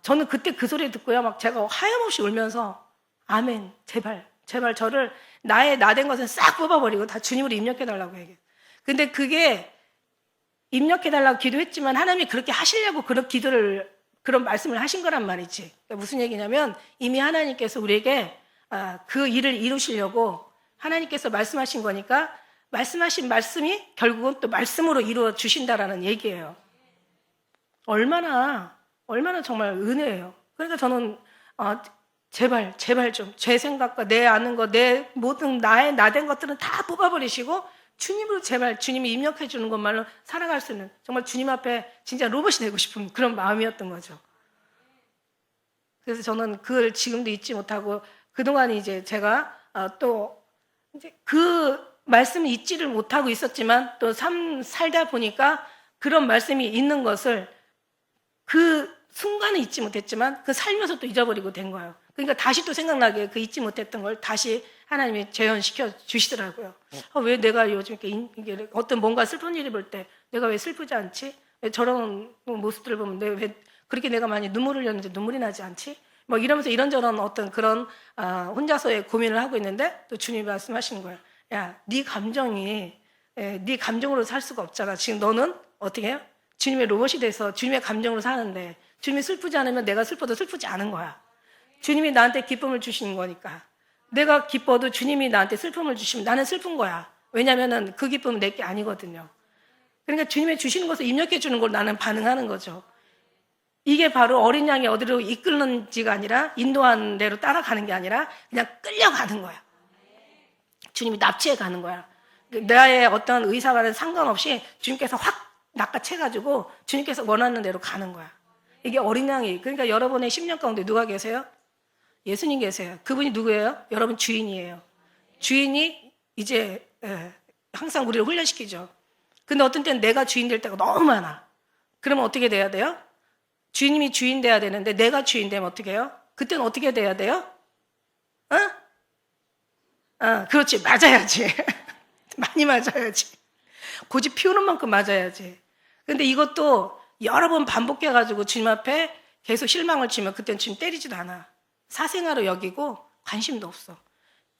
저는 그때 그 소리 듣고요. 막 제가 하염없이 울면서 아멘, 제발 저를 나의 나된 것은 싹 뽑아버리고 다 주님으로 입력해달라고 얘기해요. 근데 그게 입력해달라고 기도했지만 하나님이 그렇게 하시려고 그런 말씀을 하신 거란 말이지. 그러니까 무슨 얘기냐면 이미 하나님께서 우리에게 그 일을 이루시려고 하나님께서 말씀하신 거니까 말씀하신 말씀이 결국은 또 말씀으로 이루어 주신다라는 얘기예요. 얼마나 정말 은혜예요. 그러니까 저는 제발 좀 제 생각과 내 아는 거, 내 모든 나된 것들은 다 뽑아버리시고 주님으로 제발 주님이 입력해 주는 것만로 살아갈 수 있는, 정말 주님 앞에 진짜 로봇이 되고 싶은 그런 마음이었던 거죠. 그래서 저는 그걸 지금도 잊지 못하고 그동안 이제 제가 또 이제 그 말씀을 잊지를 못하고 있었지만 또 살다 보니까 그런 말씀이 있는 것을 그 순간은 잊지 못했지만 그 살면서 또 잊어버리고 된 거예요. 그러니까 다시 또 생각나게 그 잊지 못했던 걸 다시 하나님이 재현시켜 주시더라고요. 왜 내가 요즘 이렇게 어떤 뭔가 슬픈 일이 볼 때 내가 왜 슬프지 않지? 왜 저런 모습들을 보면 왜 그렇게 내가 많이 눈물을 흘렸는데 눈물이 나지 않지? 뭐 이러면서 이런저런 어떤 그런 혼자서의 고민을 하고 있는데 또 주님이 말씀하시는 거예요. 야, 네 감정이 네 감정으로 살 수가 없잖아. 지금 너는 어떻게 해요? 주님의 로봇이 돼서 주님의 감정으로 사는데 주님이 슬프지 않으면 내가 슬퍼도 슬프지 않은 거야. 주님이 나한테 기쁨을 주시는 거니까. 내가 기뻐도 주님이 나한테 슬픔을 주시면 나는 슬픈 거야. 왜냐하면 그 기쁨은 내게 아니거든요. 그러니까 주님이 주시는 것을 입력해 주는 걸 나는 반응하는 거죠. 이게 바로 어린 양이 어디로 이끌는지가 아니라 인도하는 대로 따라가는 게 아니라 그냥 끌려가는 거야. 주님이 납치해 가는 거야. 나의 어떤 의사와는 상관없이 주님께서 확 낚아채가지고 주님께서 원하는 대로 가는 거야. 이게 어린 양이. 그러니까 여러분의 10년 가운데 누가 계세요? 예수님 계세요. 그분이 누구예요? 여러분 주인이에요. 주인이 이제 항상 우리를 훈련시키죠. 근데 어떤 때는 내가 주인 될 때가 너무 많아. 그러면 어떻게 돼야 돼요? 주인님이 주인 돼야 되는데 내가 주인 되면 어떻게 해요? 그때는 어떻게 돼야 돼요? 그렇지. 맞아야지. 많이 맞아야지. 고집 피우는 만큼 맞아야지. 근데 이것도 여러 번 반복해가지고 주님 앞에 계속 실망을 주면 그때는 주님 때리지도 않아. 사생아로 여기고 관심도 없어.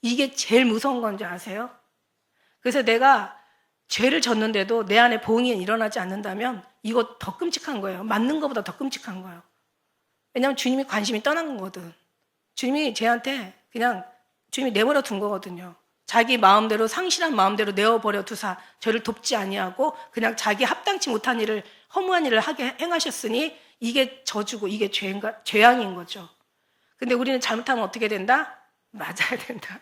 이게 제일 무서운 건지 아세요? 그래서 내가 죄를 졌는데도 내 안에 보응이 일어나지 않는다면 이거 더 끔찍한 거예요. 맞는 것보다 더 끔찍한 거예요. 왜냐하면 주님이 관심이 떠난 거거든. 주님이 쟤한테 그냥 주님이 내버려 둔 거거든요. 자기 마음대로 상실한 마음대로 내어버려 두사 저를 돕지 아니하고 그냥 자기 합당치 못한 일을 허무한 일을 하게 행하셨으니 이게 저주고 이게 죄양인 거죠. 근데 우리는 잘못하면 어떻게 된다? 맞아야 된다.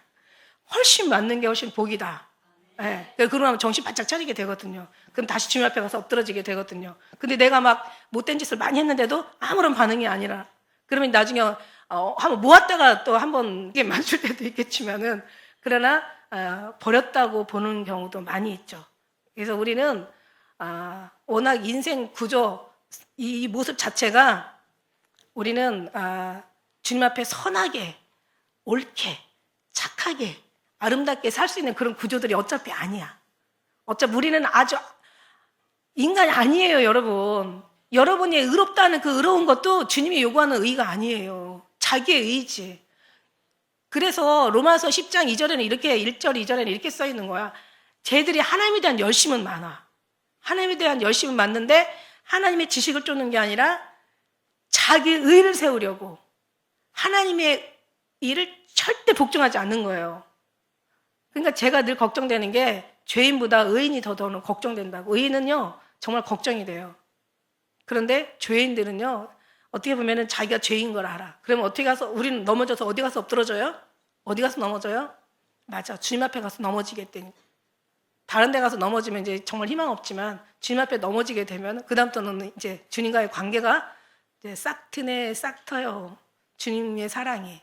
훨씬 맞는 게 훨씬 복이다. 예. 그러고 나면 정신 바짝 차리게 되거든요. 그럼 다시 주님 앞에 가서 엎드러지게 되거든요. 근데 내가 막 못된 짓을 많이 했는데도 아무런 반응이 아니라 그러면 나중에 한번 모았다가 또 한번 이게 맞출 때도 있겠지만은 그러나 버렸다고 보는 경우도 많이 있죠. 그래서 우리는 워낙 인생 구조 이 모습 자체가 우리는 주님 앞에 선하게, 옳게, 착하게, 아름답게 살 수 있는 그런 구조들이 어차피 아니야. 어차피 우리는 아주 인간이 아니에요, 여러분. 여러분이 의롭다는 그 의로운 것도 주님이 요구하는 의가 아니에요. 자기의 의지. 그래서 로마서 10장 2절에는 이렇게 1절 2절에는 이렇게 써 있는 거야. 쟤들이 하나님에 대한 열심은 많아. 하나님에 대한 열심은 많는데 하나님의 지식을 쫓는 게 아니라 자기 의를 세우려고 하나님의 일을 절대 복종하지 않는 거예요. 그러니까 제가 늘 걱정되는 게 죄인보다 의인이 더 걱정된다고. 의인은요 정말 걱정이 돼요. 그런데 죄인들은요 어떻게 보면은 자기가 죄인 걸 알아. 그러면 어떻게 가서 우리는 넘어져서 어디 가서 엎드러져요? 어디 가서 넘어져요? 맞아. 주님 앞에 가서 넘어지게 되니까. 다른 데 가서 넘어지면 이제 정말 희망 없지만 주님 앞에 넘어지게 되면 그다음부터는 이제 주님과의 관계가 이제 싹 트네 싹 터요. 주님의 사랑이.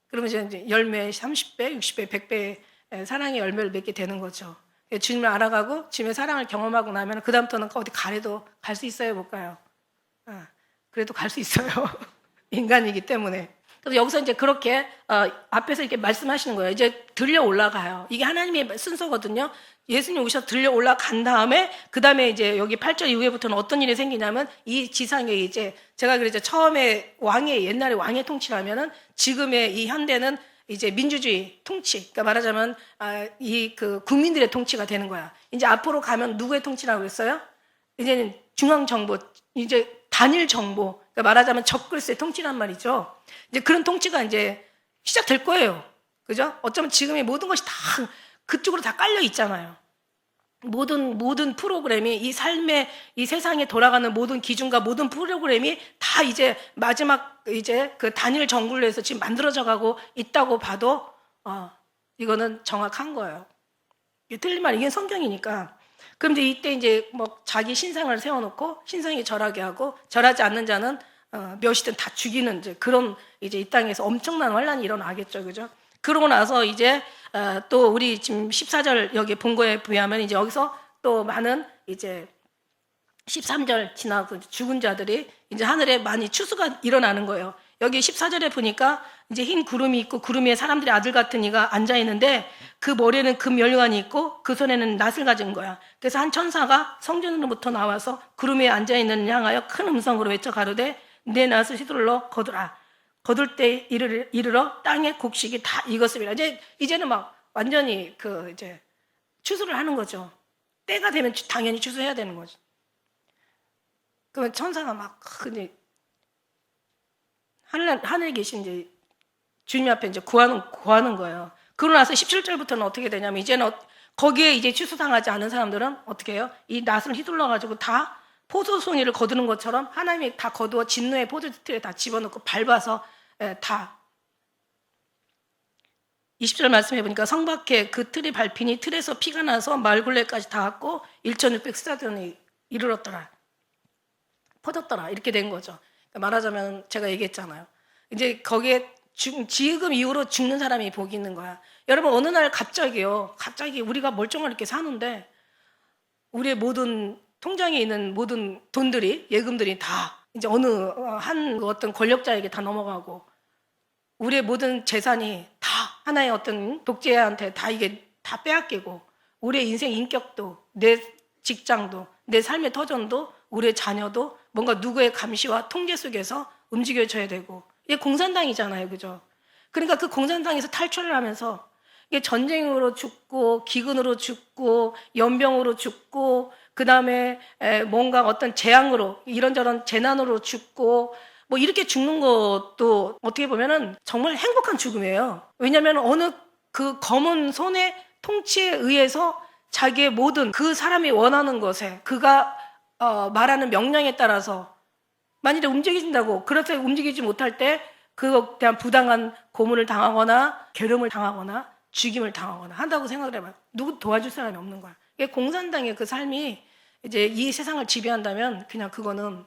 그러면 이제 열매 30배, 60배, 100배 사랑의 열매를 맺게 되는 거죠. 주님을 알아가고 주님의 사랑을 경험하고 나면 그다음부터는 어디 가래도 갈 수 있어요, 못 가요? 그래도 갈 수 있어요. 인간이기 때문에. 그래서 여기서 이제 그렇게 앞에서 이렇게 말씀하시는 거예요. 이제 들려 올라가요. 이게 하나님의 순서거든요. 예수님 오셔서 들려 올라간 다음에 그 다음에 이제 여기 8절 이후에부터는 어떤 일이 생기냐면 이 지상에 이제 제가 그랬죠. 처음에 옛날에 왕의 통치라면은 지금의 이 현대는 이제 민주주의 통치. 그러니까 말하자면 이 그 국민들의 통치가 되는 거야. 이제 앞으로 가면 누구의 통치라고 했어요? 이제는 중앙정부, 이제 단일 정보. 그러니까 말하자면 적글스의 통치란 말이죠. 이제 그런 통치가 이제 시작될 거예요. 그죠? 어쩌면 지금의 모든 것이 다 그쪽으로 다 깔려 있잖아요. 모든 프로그램이 이 삶의 이 세상에 돌아가는 모든 기준과 모든 프로그램이 다 이제 마지막 이제 그 단일 정글로 해서 지금 만들어져 가고 있다고 봐도 이거는 정확한 거예요. 이게 틀린 말, 이게 성경이니까. 그럼 이제 이때 이제 뭐 자기 신상을 세워놓고 신상이 절하게 하고 절하지 않는 자는 몇이든 다 죽이는 이제 그런 이제 이 땅에서 엄청난 환란이 일어나겠죠, 그죠? 그러고 나서 이제 또 우리 지금 14절 여기 본 거에 비하면 이제 여기서 또 많은 이제 13절 지나고 죽은 자들이 이제 하늘에 많이 추수가 일어나는 거예요. 여기 14절에 보니까 이제 흰 구름이 있고 구름 위에 사람들의 아들 같은 이가 앉아 있는데 그 머리에는 금 열관이 있고 그 손에는 낫을 가진 거야. 그래서 한 천사가 성전으로부터 나와서 구름 위에 앉아 있는 향하여 큰 음성으로 외쳐 가로되 내 낫을 휘둘러 거두라. 거둘 때 이르러 땅의 곡식이 다 익었습니다. 이제는 막 완전히 그 이제 추수를 하는 거죠. 때가 되면 당연히 추수해야 되는 거죠. 그러면 천사가 막 근데 하늘에 계신 이제 주님 앞에 이제 구하는 거예요. 그러고 나서 17절부터는 어떻게 되냐면 이제는 거기에 이제 추수당하지 않은 사람들은 어떻게 해요? 이 낫을 휘둘러 가지고 다 포도송이를 거두는 것처럼 하나님이 다 거두어 진노의 포도틀에 다 집어넣고 밟아서 다 20절 말씀해 보니까 성 밖에 그 틀이 밟히니 틀에서 피가 나서 마을 굴레까지 닿았고 1600스타디온이 이르렀더라. 퍼졌더라. 이렇게 된 거죠. 그러니까 말하자면 제가 얘기했잖아요. 이제 거기에 지금 이후로 죽는 사람이 복이 있는 거야. 여러분 어느 날 갑자기 우리가 멀쩡하게 이렇게 사는데 우리의 모든 통장에 있는 모든 돈들이 예금들이 다 이제 어느 한 어떤 권력자에게 다 넘어가고 우리의 모든 재산이 다 하나의 어떤 독재자한테 다 이게 다 빼앗기고 우리의 인생 인격도 내 직장도 내 삶의 터전도 우리의 자녀도 뭔가 누구의 감시와 통제 속에서 움직여져야 되고 이게 공산당이잖아요, 그죠? 그러니까 그 공산당에서 탈출을 하면서 이게 전쟁으로 죽고 기근으로 죽고 연병으로 죽고 그 다음에 뭔가 어떤 재앙으로 이런저런 재난으로 죽고 뭐 이렇게 죽는 것도 어떻게 보면은 정말 행복한 죽음이에요. 왜냐하면 어느 그 검은 손의 통치에 의해서 자기의 모든 그 사람이 원하는 것에 그가 말하는 명령에 따라서 만일에 움직인다고 그렇게 움직이지 못할 때 그에 대한 부당한 고문을 당하거나 괴롭힘을 당하거나 죽임을 당하거나 한다고 생각을 해봐요. 누구 도와줄 사람이 없는 거야. 이게 공산당의 그 삶이 이제 이 세상을 지배한다면 그냥 그거는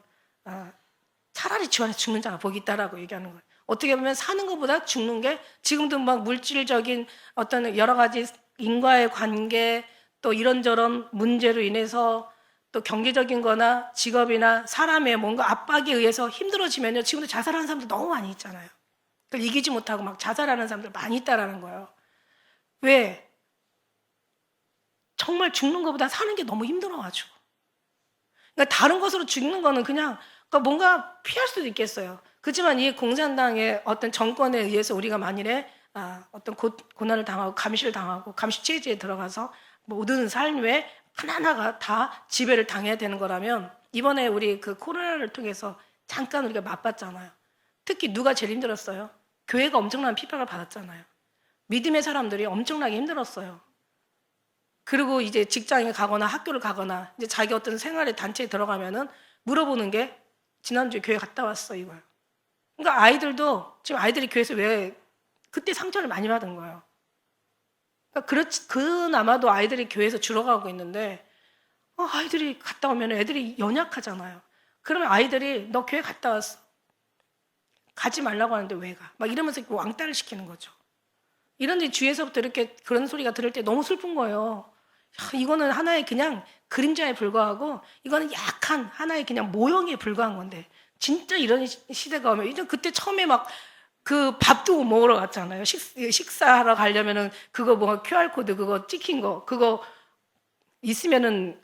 차라리 지원해서 죽는 자가 복이 있다라고 얘기하는 거예요. 어떻게 보면 사는 것보다 죽는 게 지금도 막 물질적인 어떤 여러 가지 인과의 관계 또 이런저런 문제로 인해서 또 경제적인 거나 직업이나 사람의 뭔가 압박에 의해서 힘들어지면요. 지금도 자살하는 사람들 너무 많이 있잖아요. 그걸 이기지 못하고 막 자살하는 사람들 많이 있다라는 거예요. 왜? 정말 죽는 것보다 사는 게 너무 힘들어가지고. 그러니까 다른 것으로 죽는 거는 그냥 그러니까 뭔가 피할 수도 있겠어요. 그렇지만 이 공산당의 어떤 정권에 의해서 우리가 만일에 어떤 고난을 당하고 감시를 당하고 감시 체제에 들어가서 모든 삶에 하나하나가 다 지배를 당해야 되는 거라면 이번에 우리 그 코로나를 통해서 잠깐 우리가 맛봤잖아요. 특히 누가 제일 힘들었어요? 교회가 엄청난 핍박을 받았잖아요. 믿음의 사람들이 엄청나게 힘들었어요. 그리고 이제 직장에 가거나 학교를 가거나 이제 자기 어떤 생활의 단체에 들어가면은 물어보는 게 지난주에 교회 갔다 왔어 이거예요. 그러니까 아이들도 지금 아이들이 교회에서 왜 그때 상처를 많이 받은 거예요. 그러니까 그나마도 아이들이 교회에서 줄어가고 있는데 아이들이 갔다 오면 애들이 연약하잖아요. 그러면 아이들이 너 교회 갔다 왔어. 가지 말라고 하는데 왜 가? 막 이러면서 왕따를 시키는 거죠. 이런데 주위에서부터 이렇게 그런 소리가 들을 때 너무 슬픈 거예요. 이거는 하나의 그냥 그림자에 불과하고 이거는 약한 하나의 그냥 모형에 불과한 건데 진짜 이런 시대가 오면 이제 그때 처음에 막 그 밥도 먹으러 갔잖아요. 식사하러 가려면은 그거 뭐 QR코드 그거 찍힌 거 그거 있으면은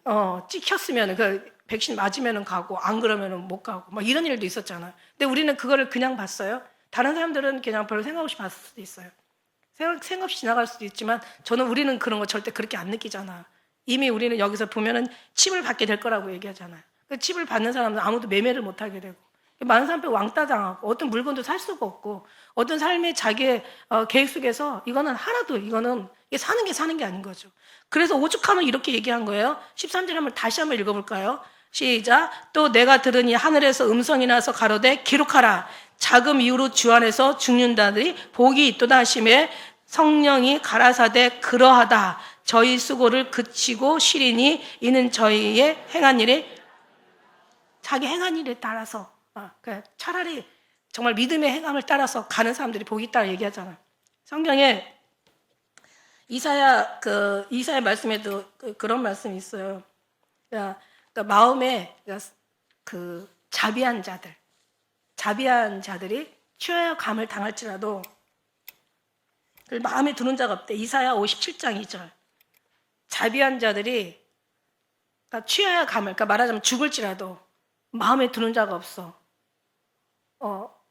찍혔으면은 그 백신 맞으면은 가고 안 그러면은 못 가고 막 이런 일도 있었잖아요. 근데 우리는 그거를 그냥 봤어요. 다른 사람들은 그냥 별로 생각 없이 봤을 수도 있어요. 생각 없이 지나갈 수도 있지만 우리는 그런 거 절대 그렇게 안 느끼잖아. 이미 우리는 여기서 보면은 칩을 받게 될 거라고 얘기하잖아요. 그 칩을 받는 사람은 아무도 매매를 못 하게 되고 많은 사람들이 왕따 당하고 어떤 물건도 살 수가 없고 어떤 삶의 자기의 계획 속에서 이거는 이게 사는 게 아닌 거죠. 그래서 오죽하면 이렇게 얘기한 거예요. 13절 한번 다시 한번 읽어볼까요? 시작. 또 내가 들으니 하늘에서 음성이 나서 가로되 기록하라. 자금 이후로 주 안에서 죽는다들이 복이 있도다 하심에 성령이 가라사대 그러하다. 저희 수고를 그치고 쉬리니 이는 저희의 행한 일에 자기 행한 일에 따라서 차라리 정말 믿음의 행함을 따라서 가는 사람들이 복이 있다고 얘기하잖아요. 성경에 이사야 말씀에도 그런 말씀이 있어요. 그러니까 마음에 그 자비한 자들이 취하여 감을 당할지라도 그 마음에 두는 자가 없대. 이사야 57장 2절. 자비한 자들이 취하여 감을, 그러니까 말하자면 죽을지라도 마음에 두는 자가 없어.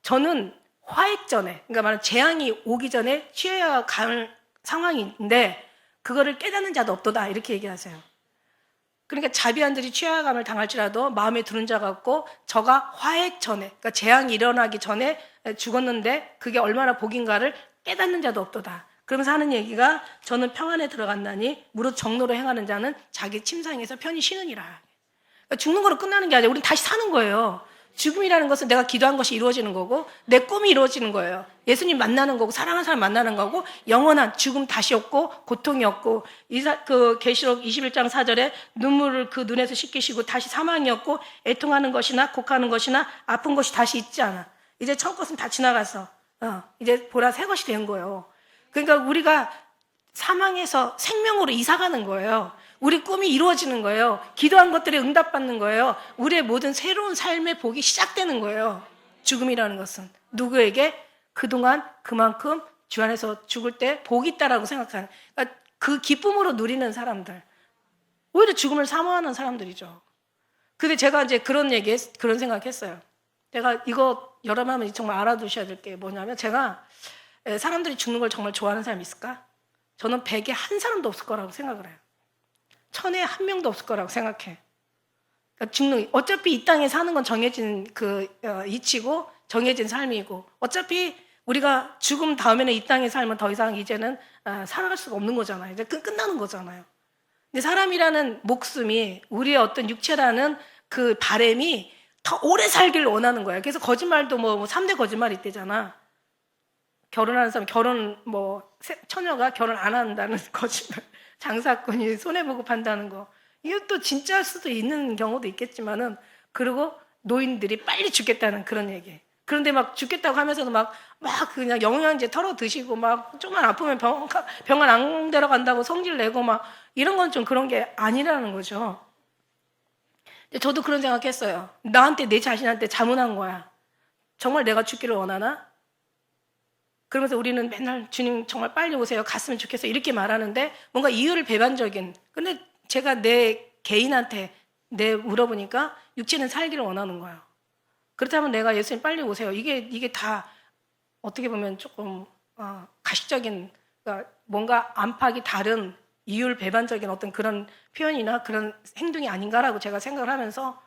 저는 화액 전에, 그러니까 말하자면 재앙이 오기 전에 취하여 갈 상황인데 그거를 깨닫는 자도 없도다 이렇게 얘기하세요. 그러니까 자비한들이 취하감을 당할지라도 마음에 두는 자가 없고 저가 화액 전에, 그러니까 재앙이 일어나기 전에 죽었는데 그게 얼마나 복인가를 깨닫는 자도 없도다. 그러면서 하는 얘기가 저는 평안에 들어간다니 무릇 정로로 행하는 자는 자기 침상에서 편히 쉬느니라. 그러니까 죽는 거로 끝나는 게 아니라 우리는 다시 사는 거예요. 죽음이라는 것은 내가 기도한 것이 이루어지는 거고 내 꿈이 이루어지는 거예요. 예수님 만나는 거고 사랑하는 사람 만나는 거고 영원한 죽음 다시 없고 고통이 없고 계시록 21장 4절에 눈물을 그 눈에서 씻기시고 다시 사망이 없고 애통하는 것이나 곡하는 것이나 아픈 것이 다시 있지 않아. 이제 첫 것은 다 지나가서 이제 보라 새 것이 된 거예요. 그러니까 우리가 사망에서 생명으로 이사가는 거예요. 우리 꿈이 이루어지는 거예요. 기도한 것들에 응답받는 거예요. 우리의 모든 새로운 삶의 복이 시작되는 거예요. 죽음이라는 것은 누구에게 그동안 그만큼 주 안에서 죽을 때 복이 있다라고 생각하는, 그러니까 그 기쁨으로 누리는 사람들, 오히려 죽음을 사모하는 사람들이죠. 근데 제가 이제 그런 생각했어요. 제가 이거 여러분 정말 알아두셔야 될 게 뭐냐면, 제가 사람들이 죽는 걸 정말 좋아하는 사람이 있을까? 저는 100에 한 사람도 없을 거라고 생각을 해요. 1000에 한 명도 없을 거라고 생각해. 그러니까 어차피 이 땅에 사는 건 정해진 이치고 정해진 삶이고, 어차피 우리가 죽음 다음에는 이 땅의 삶은 더 이상 이제는 살아갈 수가 없는 거잖아요. 이제 끝나는 거잖아요. 근데 사람이라는 목숨이, 우리의 어떤 육체라는 그 바람이 더 오래 살기를 원하는 거예요. 그래서 거짓말도 3대 거짓말이 있대잖아. 결혼하는 사람, 처녀가 결혼 안 한다는 거짓말. 장사꾼이 손해보고 판다는 거. 이것도 진짜일 수도 있는 경우도 있겠지만은, 그리고 노인들이 빨리 죽겠다는 그런 얘기. 그런데 막 죽겠다고 하면서도 막 그냥 영양제 털어 드시고 좀만 아프면 병원 안 데려간다고 성질 내고 이런 건 좀 그런 게 아니라는 거죠. 저도 그런 생각했어요. 내 자신한테 자문한 거야. 정말 내가 죽기를 원하나? 그러면서 우리는 맨날 주님 정말 빨리 오세요. 갔으면 좋겠어요. 이렇게 말하는데 뭔가 이유를 배반적인. 근데 제가 내 개인한테 물어보니까 육체는 살기를 원하는 거예요. 그렇다면 내가 예수님 빨리 오세요. 이게 다 어떻게 보면 조금 가식적인, 그러니까 뭔가 안팎이 다른 이유를 배반적인 어떤 그런 표현이나 그런 행동이 아닌가라고 제가 생각을 하면서,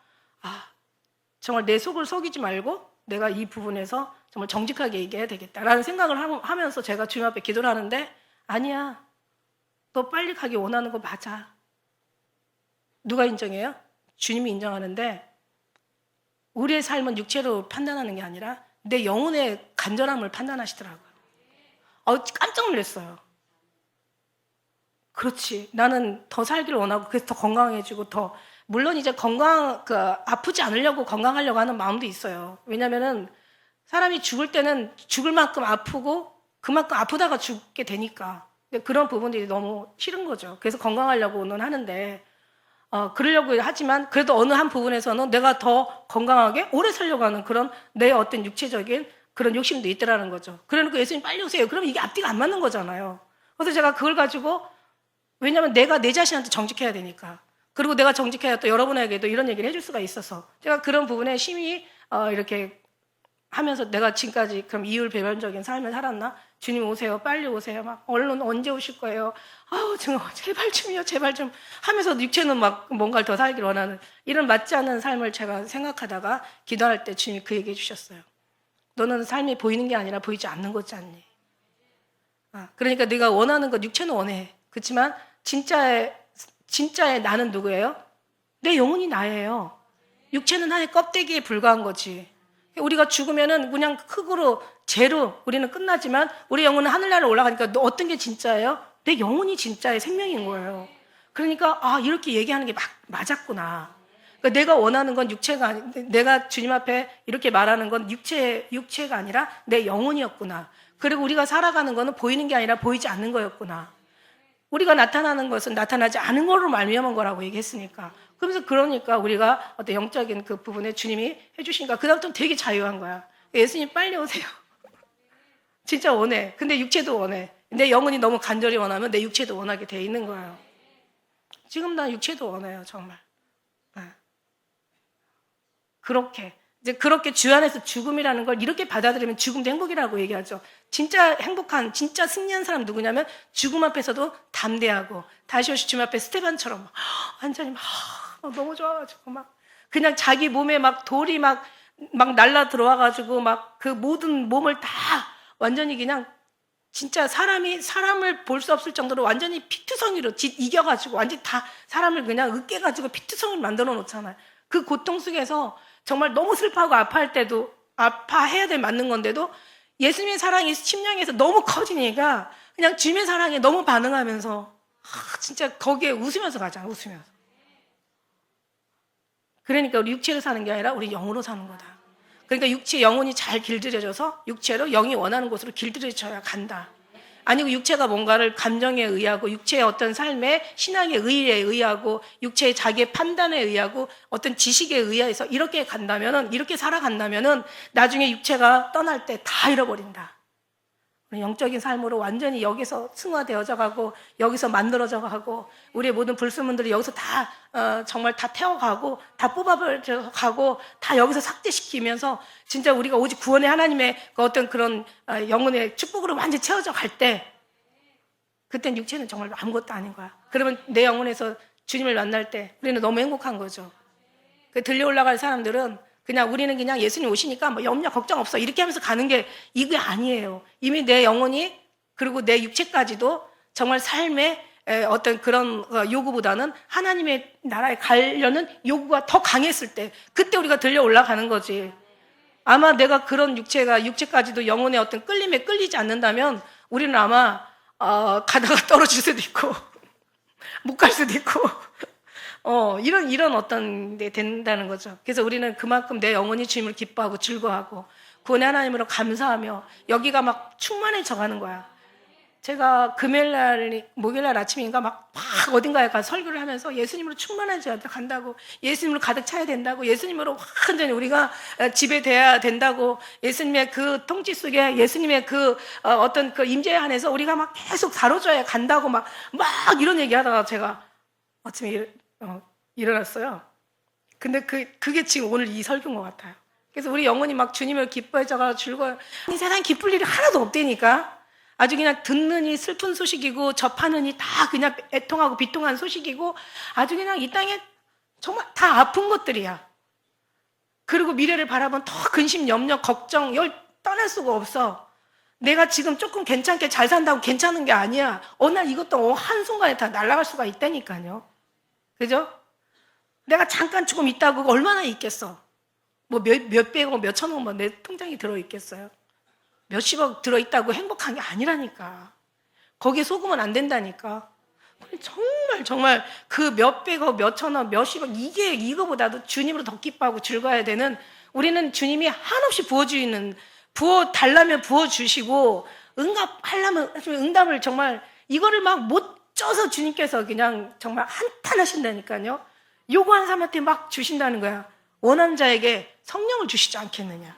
정말 내 속을 속이지 말고 내가 이 부분에서 정말 정직하게 얘기해야 되겠다라는 생각을 하면서 제가 주님 앞에 기도를 하는데, 아니야, 너 빨리 가기 원하는 거 맞아. 누가 인정해요? 주님이 인정하는데, 우리의 삶은 육체로 판단하는 게 아니라 내 영혼의 간절함을 판단하시더라고요. 깜짝 놀랐어요. 그렇지, 나는 더 살기를 원하고 그래서 더 건강해지고 물론 이제 아프지 않으려고 건강하려고 하는 마음도 있어요. 왜냐면은 사람이 죽을 때는 죽을 만큼 아프고 그만큼 아프다가 죽게 되니까. 그런 부분들이 너무 싫은 거죠. 그래서 건강하려고는 하는데, 그러려고 하지만 그래도 어느 한 부분에서는 내가 더 건강하게 오래 살려고 하는 그런 내 어떤 육체적인 그런 욕심도 있더라는 거죠. 그러니까 예수님 빨리 오세요. 그러면 이게 앞뒤가 안 맞는 거잖아요. 그래서 제가 그걸 가지고, 왜냐면 내가 내 자신한테 정직해야 되니까. 그리고 내가 정직해야 또 여러분에게도 이런 얘기를 해줄 수가 있어서, 제가 그런 부분에 심히 이렇게 하면서 내가 지금까지 그럼 이율 배반적인 삶을 살았나? 주님 오세요, 빨리 오세요, 막 얼른 언제 오실 거예요? 아우 정말 제발 좀요, 제발 좀 하면서 육체는 막 뭔가를 더 살기를 원하는 이런 맞지 않는 삶을 제가 생각하다가 기도할 때 주님이 그 얘기해 주셨어요. 너는 삶이 보이는 게 아니라 보이지 않는 거지 않니? 그러니까 네가 원하는 건 육체는 원해. 그렇지만 진짜의 나는 누구예요? 내 영혼이 나예요. 육체는 하나의 껍데기에 불과한 거지. 우리가 죽으면은 그냥 흙으로 재로 우리는 끝나지만 우리 영혼은 하늘나라로 올라가니까 너 어떤 게 진짜예요? 내 영혼이 진짜의 생명인 거예요. 그러니까 이렇게 얘기하는 게 맞았구나. 그러니까 내가 원하는 건 육체가 내가 주님 앞에 이렇게 말하는 건 육체가 아니라 내 영혼이었구나. 그리고 우리가 살아가는 거는 보이는 게 아니라 보이지 않는 거였구나. 우리가 나타나는 것은 나타나지 않은 걸로 말미암은 거라고 얘기했으니까. 그러니까 우리가 어떤 영적인 그 부분에 주님이 해주시니까 그다음부터는 되게 자유한 거야. 예수님 빨리 오세요. 진짜 원해. 근데 육체도 원해. 내 영혼이 너무 간절히 원하면 내 육체도 원하게 돼 있는 거예요. 지금 나 육체도 원해요, 정말. 그렇게 주 안에서 죽음이라는 걸 이렇게 받아들이면 죽음도 행복이라고 얘기하죠. 진짜 행복한, 진짜 승리한 사람 누구냐면 죽음 앞에서도 담대하고 다시 오실 주님 앞에 스테반처럼 완전히 너무 좋아가지고 그냥 자기 몸에 돌이 막 날라 들어와가지고 그 모든 몸을 다 완전히 그냥 진짜 사람을 볼 수 없을 정도로 완전히 피투성이로 이겨가지고 완전히 다 사람을 그냥 으깨가지고 피투성이로 만들어 놓잖아요. 그 고통 속에서 정말 너무 슬퍼하고 아파할 때도 아파해야 될 맞는 건데도 예수님의 사랑이 심령에서 너무 커지니까 그냥 주님의 사랑에 너무 반응하면서 진짜 거기에 웃으면서 가잖아. 웃으면서. 그러니까 우리 육체로 사는 게 아니라 우리 영으로 사는 거다. 그러니까 영혼이 잘 길들여져서 육체로 영이 원하는 곳으로 길들여져야 간다. 아니고 육체가 뭔가를 감정에 의하고 육체의 어떤 삶의 신앙의 의의에 의하고 육체의 자기의 판단에 의하고 어떤 지식에 의해서 이렇게 살아간다면은 나중에 육체가 떠날 때 다 잃어버린다. 영적인 삶으로 완전히 여기서 승화되어져 가고 여기서 만들어져 가고 우리의 모든 불순물들이 여기서 다 정말 다 태워가고 다 뽑아버려 가고 다 여기서 삭제시키면서 진짜 우리가 오직 구원의 하나님의 그 어떤 그런 영혼의 축복으로 완전히 채워져 갈 때 그땐 육체는 정말 아무것도 아닌 거야. 그러면 내 영혼에서 주님을 만날 때 우리는 너무 행복한 거죠. 들려 올라갈 사람들은 우리는 그냥 예수님 오시니까 염려 걱정 없어 이렇게 하면서 가는 게 이게 아니에요. 이미 내 영혼이 그리고 내 육체까지도 정말 삶의 어떤 그런 요구보다는 하나님의 나라에 가려는 요구가 더 강했을 때 그때 우리가 들려 올라가는 거지. 아마 내가 그런 육체까지도 영혼의 어떤 끌림에 끌리지 않는다면 우리는 아마 가다가 떨어질 수도 있고 못 갈 수도 있고 이런 어떤 데 된다는 거죠. 그래서 우리는 그만큼 내 영혼이 주님을 기뻐하고 즐거워하고 구원의 하나님으로 감사하며 여기가 충만해져 가는 거야. 제가 목요일날 아침인가 어딘가에 가서 설교를 하면서 예수님으로 충만해져야 간다고, 예수님으로 가득 차야 된다고, 예수님으로 완전히 우리가 지배돼야 된다고, 예수님의 그 통치 속에 예수님의 그 어떤 그 임재 안에서 우리가 계속 사로져야 간다고 이런 얘기하다가 제가 아침에 일어났어요. 근데 그게 지금 오늘 이 설교인 것 같아요. 그래서 우리 영혼이 주님을 기뻐해져가 즐거워요. 이 세상에 기쁠 일이 하나도 없다니까. 아주 그냥 듣느니 슬픈 소식이고 접하느니 다 그냥 애통하고 비통한 소식이고 아주 그냥 이 땅에 정말 다 아픈 것들이야. 그리고 미래를 바라보면 더 근심, 염려, 걱정, 떠날 수가 없어. 내가 지금 조금 괜찮게 잘 산다고 괜찮은 게 아니야. 어느 날 이것도 한순간에 다 날아갈 수가 있다니까요. 그죠? 내가 잠깐 조금 있다고 얼마나 있겠어? 몇백억, 몇천억 내 통장에 들어있겠어요? 몇십억 들어있다고 행복한 게 아니라니까. 거기에 속으면 안 된다니까. 정말 그 몇백억, 몇천억, 몇십억 이거보다도 주님으로 더 기뻐하고 즐거워야 되는 우리는 주님이 한없이 달라면 부어주시고 응답하려면 응답을 정말 이거를 못 쪄서 주님께서 그냥 정말 한탄하신다니까요. 요구하는 사람한테 주신다는 거야. 원하는 자에게 성령을 주시지 않겠느냐.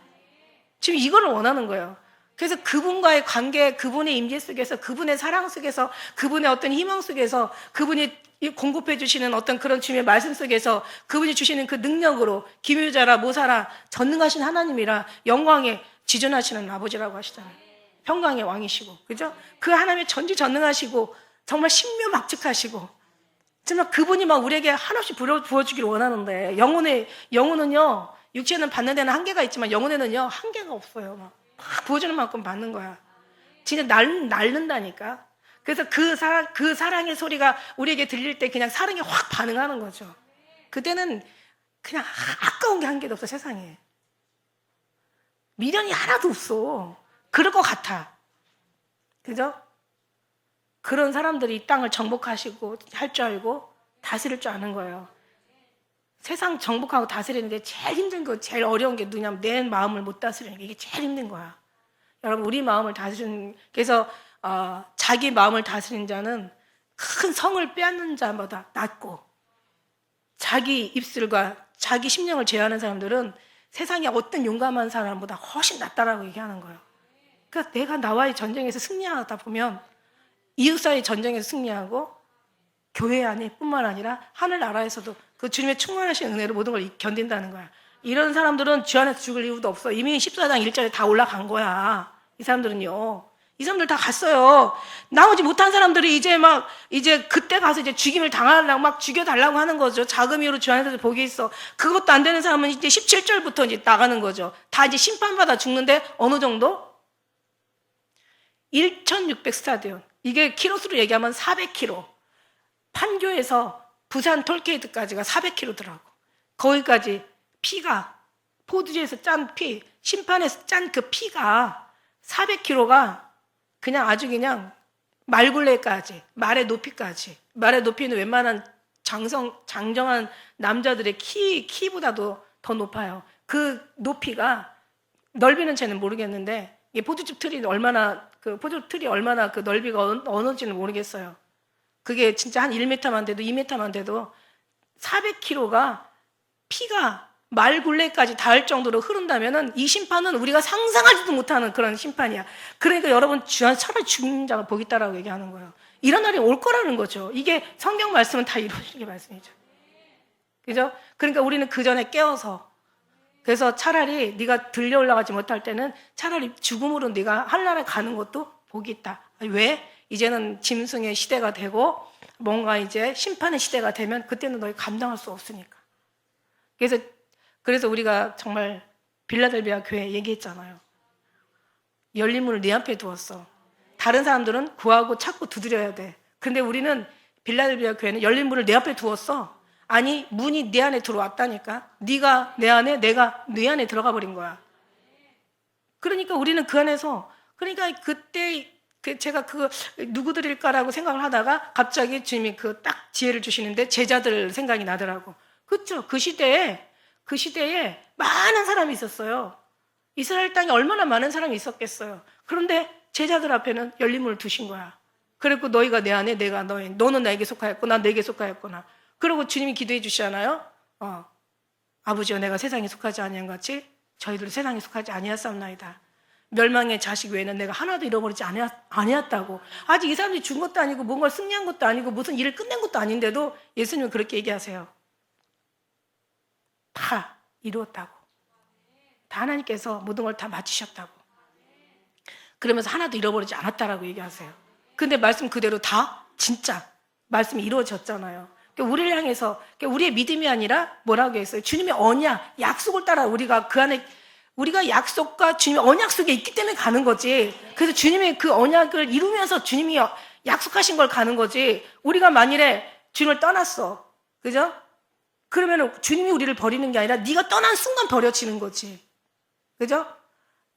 지금 이거를 원하는 거예요. 그래서 그분과의 관계, 그분의 임재 속에서, 그분의 사랑 속에서, 그분의 어떤 희망 속에서, 그분이 공급해 주시는 어떤 그런 주님의 말씀 속에서, 그분이 주시는 그 능력으로 기묘자라 모사라 전능하신 하나님이라 영광에 지존하시는 아버지라고 하시잖아요. 평강의 왕이시고, 그죠? 그 하나님의 전지전능하시고 정말 신묘막측하시고 정말 그분이 막 우리에게 한없이 부어주기를 원하는데 영혼은요 육체는 받는 데는 한계가 있지만 영혼에는요 한계가 없어요. 막 부어주는 만큼 받는 거야. 진짜 날른다니까. 그래서 그 사랑의 소리가 우리에게 들릴 때 그냥 사랑이 확 반응하는 거죠. 그때는 그냥 아까운 게 한 개도 없어. 세상에 미련이 하나도 없어. 그럴 것 같아. 그죠? 그런 사람들이 이 땅을 정복하시고 할 줄 알고 다스릴 줄 아는 거예요. 세상 정복하고 다스리는데 제일 힘든 거, 제일 어려운 게 누구냐면 내 마음을 못 다스리는 게 이게 제일 힘든 거야. 여러분, 우리 마음을 다스리는, 그래서 자기 마음을 다스리는 자는 큰 성을 빼앗는 자보다 낫고, 자기 입술과 자기 심령을 제어하는 사람들은 세상에 어떤 용감한 사람보다 훨씬 낫다라고 얘기하는 거예요. 그러니까 내가 나와의 전쟁에서 승리하다 보면 이웃사의 전쟁에서 승리하고 교회 안에 뿐만 아니라 하늘나라에서도 그 주님의 충만하신 은혜로 모든 걸 견딘다는 거야. 이런 사람들은 주 안에서 죽을 이유도 없어. 이미 14장 1절에 다 올라간 거야. 이 사람들은요. 이 사람들 다 갔어요. 나오지 못한 사람들이 이제 그때 가서 이제 죽임을 당하려고 막 죽여달라고 하는 거죠. 작은 이유로 주 안에서 복이 있어. 그것도 안 되는 사람은 이제 17절부터 이제 나가는 거죠. 다 이제 심판받아 죽는데 어느 정도? 1600 스타디온. 이게 키로수로 얘기하면 400km. 판교에서 부산 톨게이트까지가 400km더라고. 거기까지 피가, 포도주에서 짠 피, 심판에서 짠 그 피가 400km가 그냥 아주 그냥 말굴레까지, 말의 높이까지. 말의 높이는 웬만한 장정한 남자들의 키보다도 더 높아요. 그 높이가, 넓이는 쟤는 모르겠는데, 이 포도주 틀이 얼마나 그 넓이가 어느지는 모르겠어요. 그게 진짜 한 1m만 돼도 2m만 돼도 400km가 피가 말굴레까지 닿을 정도로 흐른다면은 이 심판은 우리가 상상하지도 못하는 그런 심판이야. 그러니까 여러분 차라리 죽는 자가 복이 있다라고 얘기하는 거예요. 이런 날이 올 거라는 거죠. 이게 성경 말씀은 다 이루어지는 말씀이죠. 그죠? 그러니까 우리는 그 전에 깨어서, 그래서 차라리 네가 들려 올라가지 못할 때는 차라리 죽음으로 네가 하늘나라에 가는 것도 복이 있다. 왜? 이제는 짐승의 시대가 되고 뭔가 이제 심판의 시대가 되면 그때는 너희 감당할 수 없으니까. 그래서 우리가 정말 빌라델비아 교회 얘기했잖아요. 열린 문을 네 앞에 두었어. 다른 사람들은 구하고 찾고 두드려야 돼. 근데 우리는 빌라델비아 교회는 열린 문을 내 앞에 두었어. 아니, 문이 내 안에 들어왔다니까. 네가 내 안에, 내가 네 안에 들어가 버린 거야. 그러니까 우리는 그 안에서, 그러니까 그때 제가 누구들일까라고 생각을 하다가 갑자기 주님이 딱 지혜를 주시는데 제자들 생각이 나더라고. 그렇죠? 그 시대에 많은 사람이 있었어요. 이스라엘 땅에 얼마나 많은 사람이 있었겠어요. 그런데 제자들 앞에는 열린 문을 두신 거야. 그리고 너희가 내 안에, 내가 너는 나에게 속하였고 난 너에게 속하였구나. 그리고 주님이 기도해 주시잖아요. 아버지여, 내가 세상에 속하지 아니한 같이 저희들 세상에 속하지 아니하사옵나이다. 멸망의 자식 외에는 내가 하나도 잃어버리지 아니었다고. 아직 이 사람들이 죽은 것도 아니고 뭔가를 승리한 것도 아니고 무슨 일을 끝낸 것도 아닌데도 예수님은 그렇게 얘기하세요. 다 이루었다고. 다 하나님께서 모든 걸 다 마치셨다고. 그러면서 하나도 잃어버리지 않았다라고 얘기하세요. 근데 말씀 그대로 다 진짜 말씀이 이루어졌잖아요. 우리를 향해서 우리의 믿음이 아니라 뭐라고 했어요? 주님의 언약, 약속을 따라 우리가 그 안에, 우리가 약속과 주님의 언약 속에 있기 때문에 가는 거지. 그래서 주님의 그 언약을 이루면서 주님이 약속하신 걸 가는 거지. 우리가 만일에 주님을 떠났어. 그죠? 그러면 주님이 우리를 버리는 게 아니라 네가 떠난 순간 버려지는 거지. 그죠?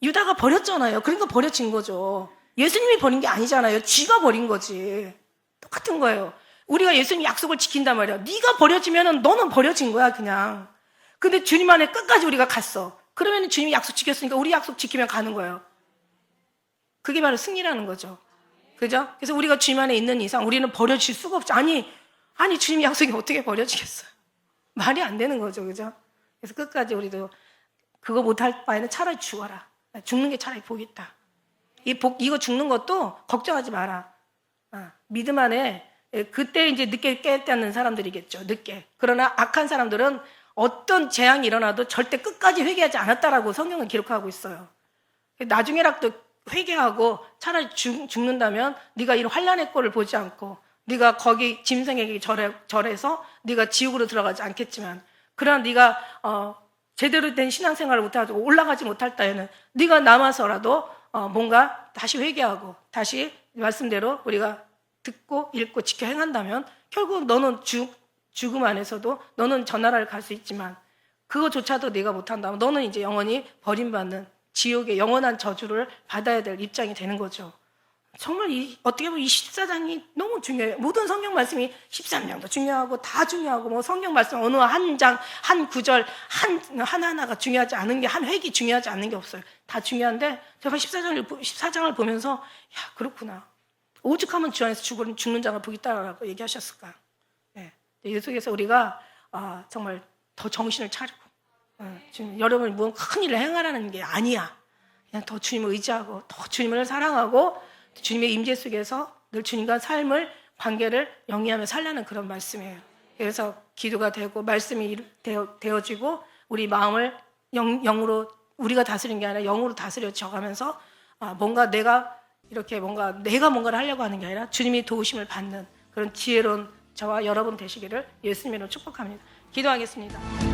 유다가 버렸잖아요. 그러니까 버려진 거죠. 예수님이 버린 게 아니잖아요. 쥐가 버린 거지. 똑같은 거예요. 우리가 예수님 약속을 지킨단 말이야. 네가 버려지면 너는 버려진 거야, 그냥. 근데 주님 안에 끝까지 우리가 갔어. 그러면 주님이 약속 지켰으니까 우리 약속 지키면 가는 거예요. 그게 바로 승리라는 거죠. 그죠? 그래서 우리가 주님 안에 있는 이상 우리는 버려질 수가 없죠. 아니 주님 약속이 어떻게 버려지겠어요? 말이 안 되는 거죠. 그죠? 그래서 끝까지 우리도 그거 못할 바에는 차라리 죽어라. 죽는 게 차라리 복이 있다. 이거 죽는 것도 걱정하지 마라. 믿음 안에 그때 이제 늦게 깨닫는 사람들이겠죠. 늦게. 그러나 악한 사람들은 어떤 재앙이 일어나도 절대 끝까지 회개하지 않았다라고 성경은 기록하고 있어요. 나중에라도 회개하고 차라리 죽는다면 네가 이런 환난의 꼴을 보지 않고 네가 거기 짐승에게 절해서 네가 지옥으로 들어가지 않겠지만, 그러나 네가 제대로 된 신앙생활을 못하고 올라가지 못할 때에는 네가 남아서라도 뭔가 다시 회개하고 다시 말씀대로 우리가 듣고 읽고 지켜 행한다면 결국 너는 죽음 안에서도 너는 저 나라를 갈 수 있지만, 그거조차도 네가 못한다면 너는 이제 영원히 버림받는 지옥의 영원한 저주를 받아야 될 입장이 되는 거죠. 정말 어떻게 보면 이 14장이 너무 중요해요. 모든 성경 말씀이 13장도 중요하고 다 중요하고, 뭐 성경 말씀 어느 한 장, 한 구절, 하나하나가 중요하지 않은 게, 한 획이 중요하지 않는 게 없어요. 다 중요한데 제가 14장을 보면서 야, 그렇구나. 오죽하면 주 안에서 죽는 자가 복이 있다라고 얘기하셨을까. 네. 계속해서 우리가 정말 더 정신을 차리고, 지금 여러분이 무슨 큰 일을 행하라는 게 아니야. 그냥 더 주님을 의지하고 더 주님을 사랑하고 주님의 임재 속에서 늘 주님과 삶을, 관계를 영위하며 살라는 그런 말씀이에요. 그래서 기도가 되고 말씀이 되어지고 우리 마음을 영으로, 우리가 다스리는 게 아니라 영으로 다스려져가면서 뭔가 내가 뭔가를 하려고 하는 게 아니라 주님이 도우심을 받는 그런 지혜로운 저와 여러분 되시기를 예수님으로 축복합니다. 기도하겠습니다.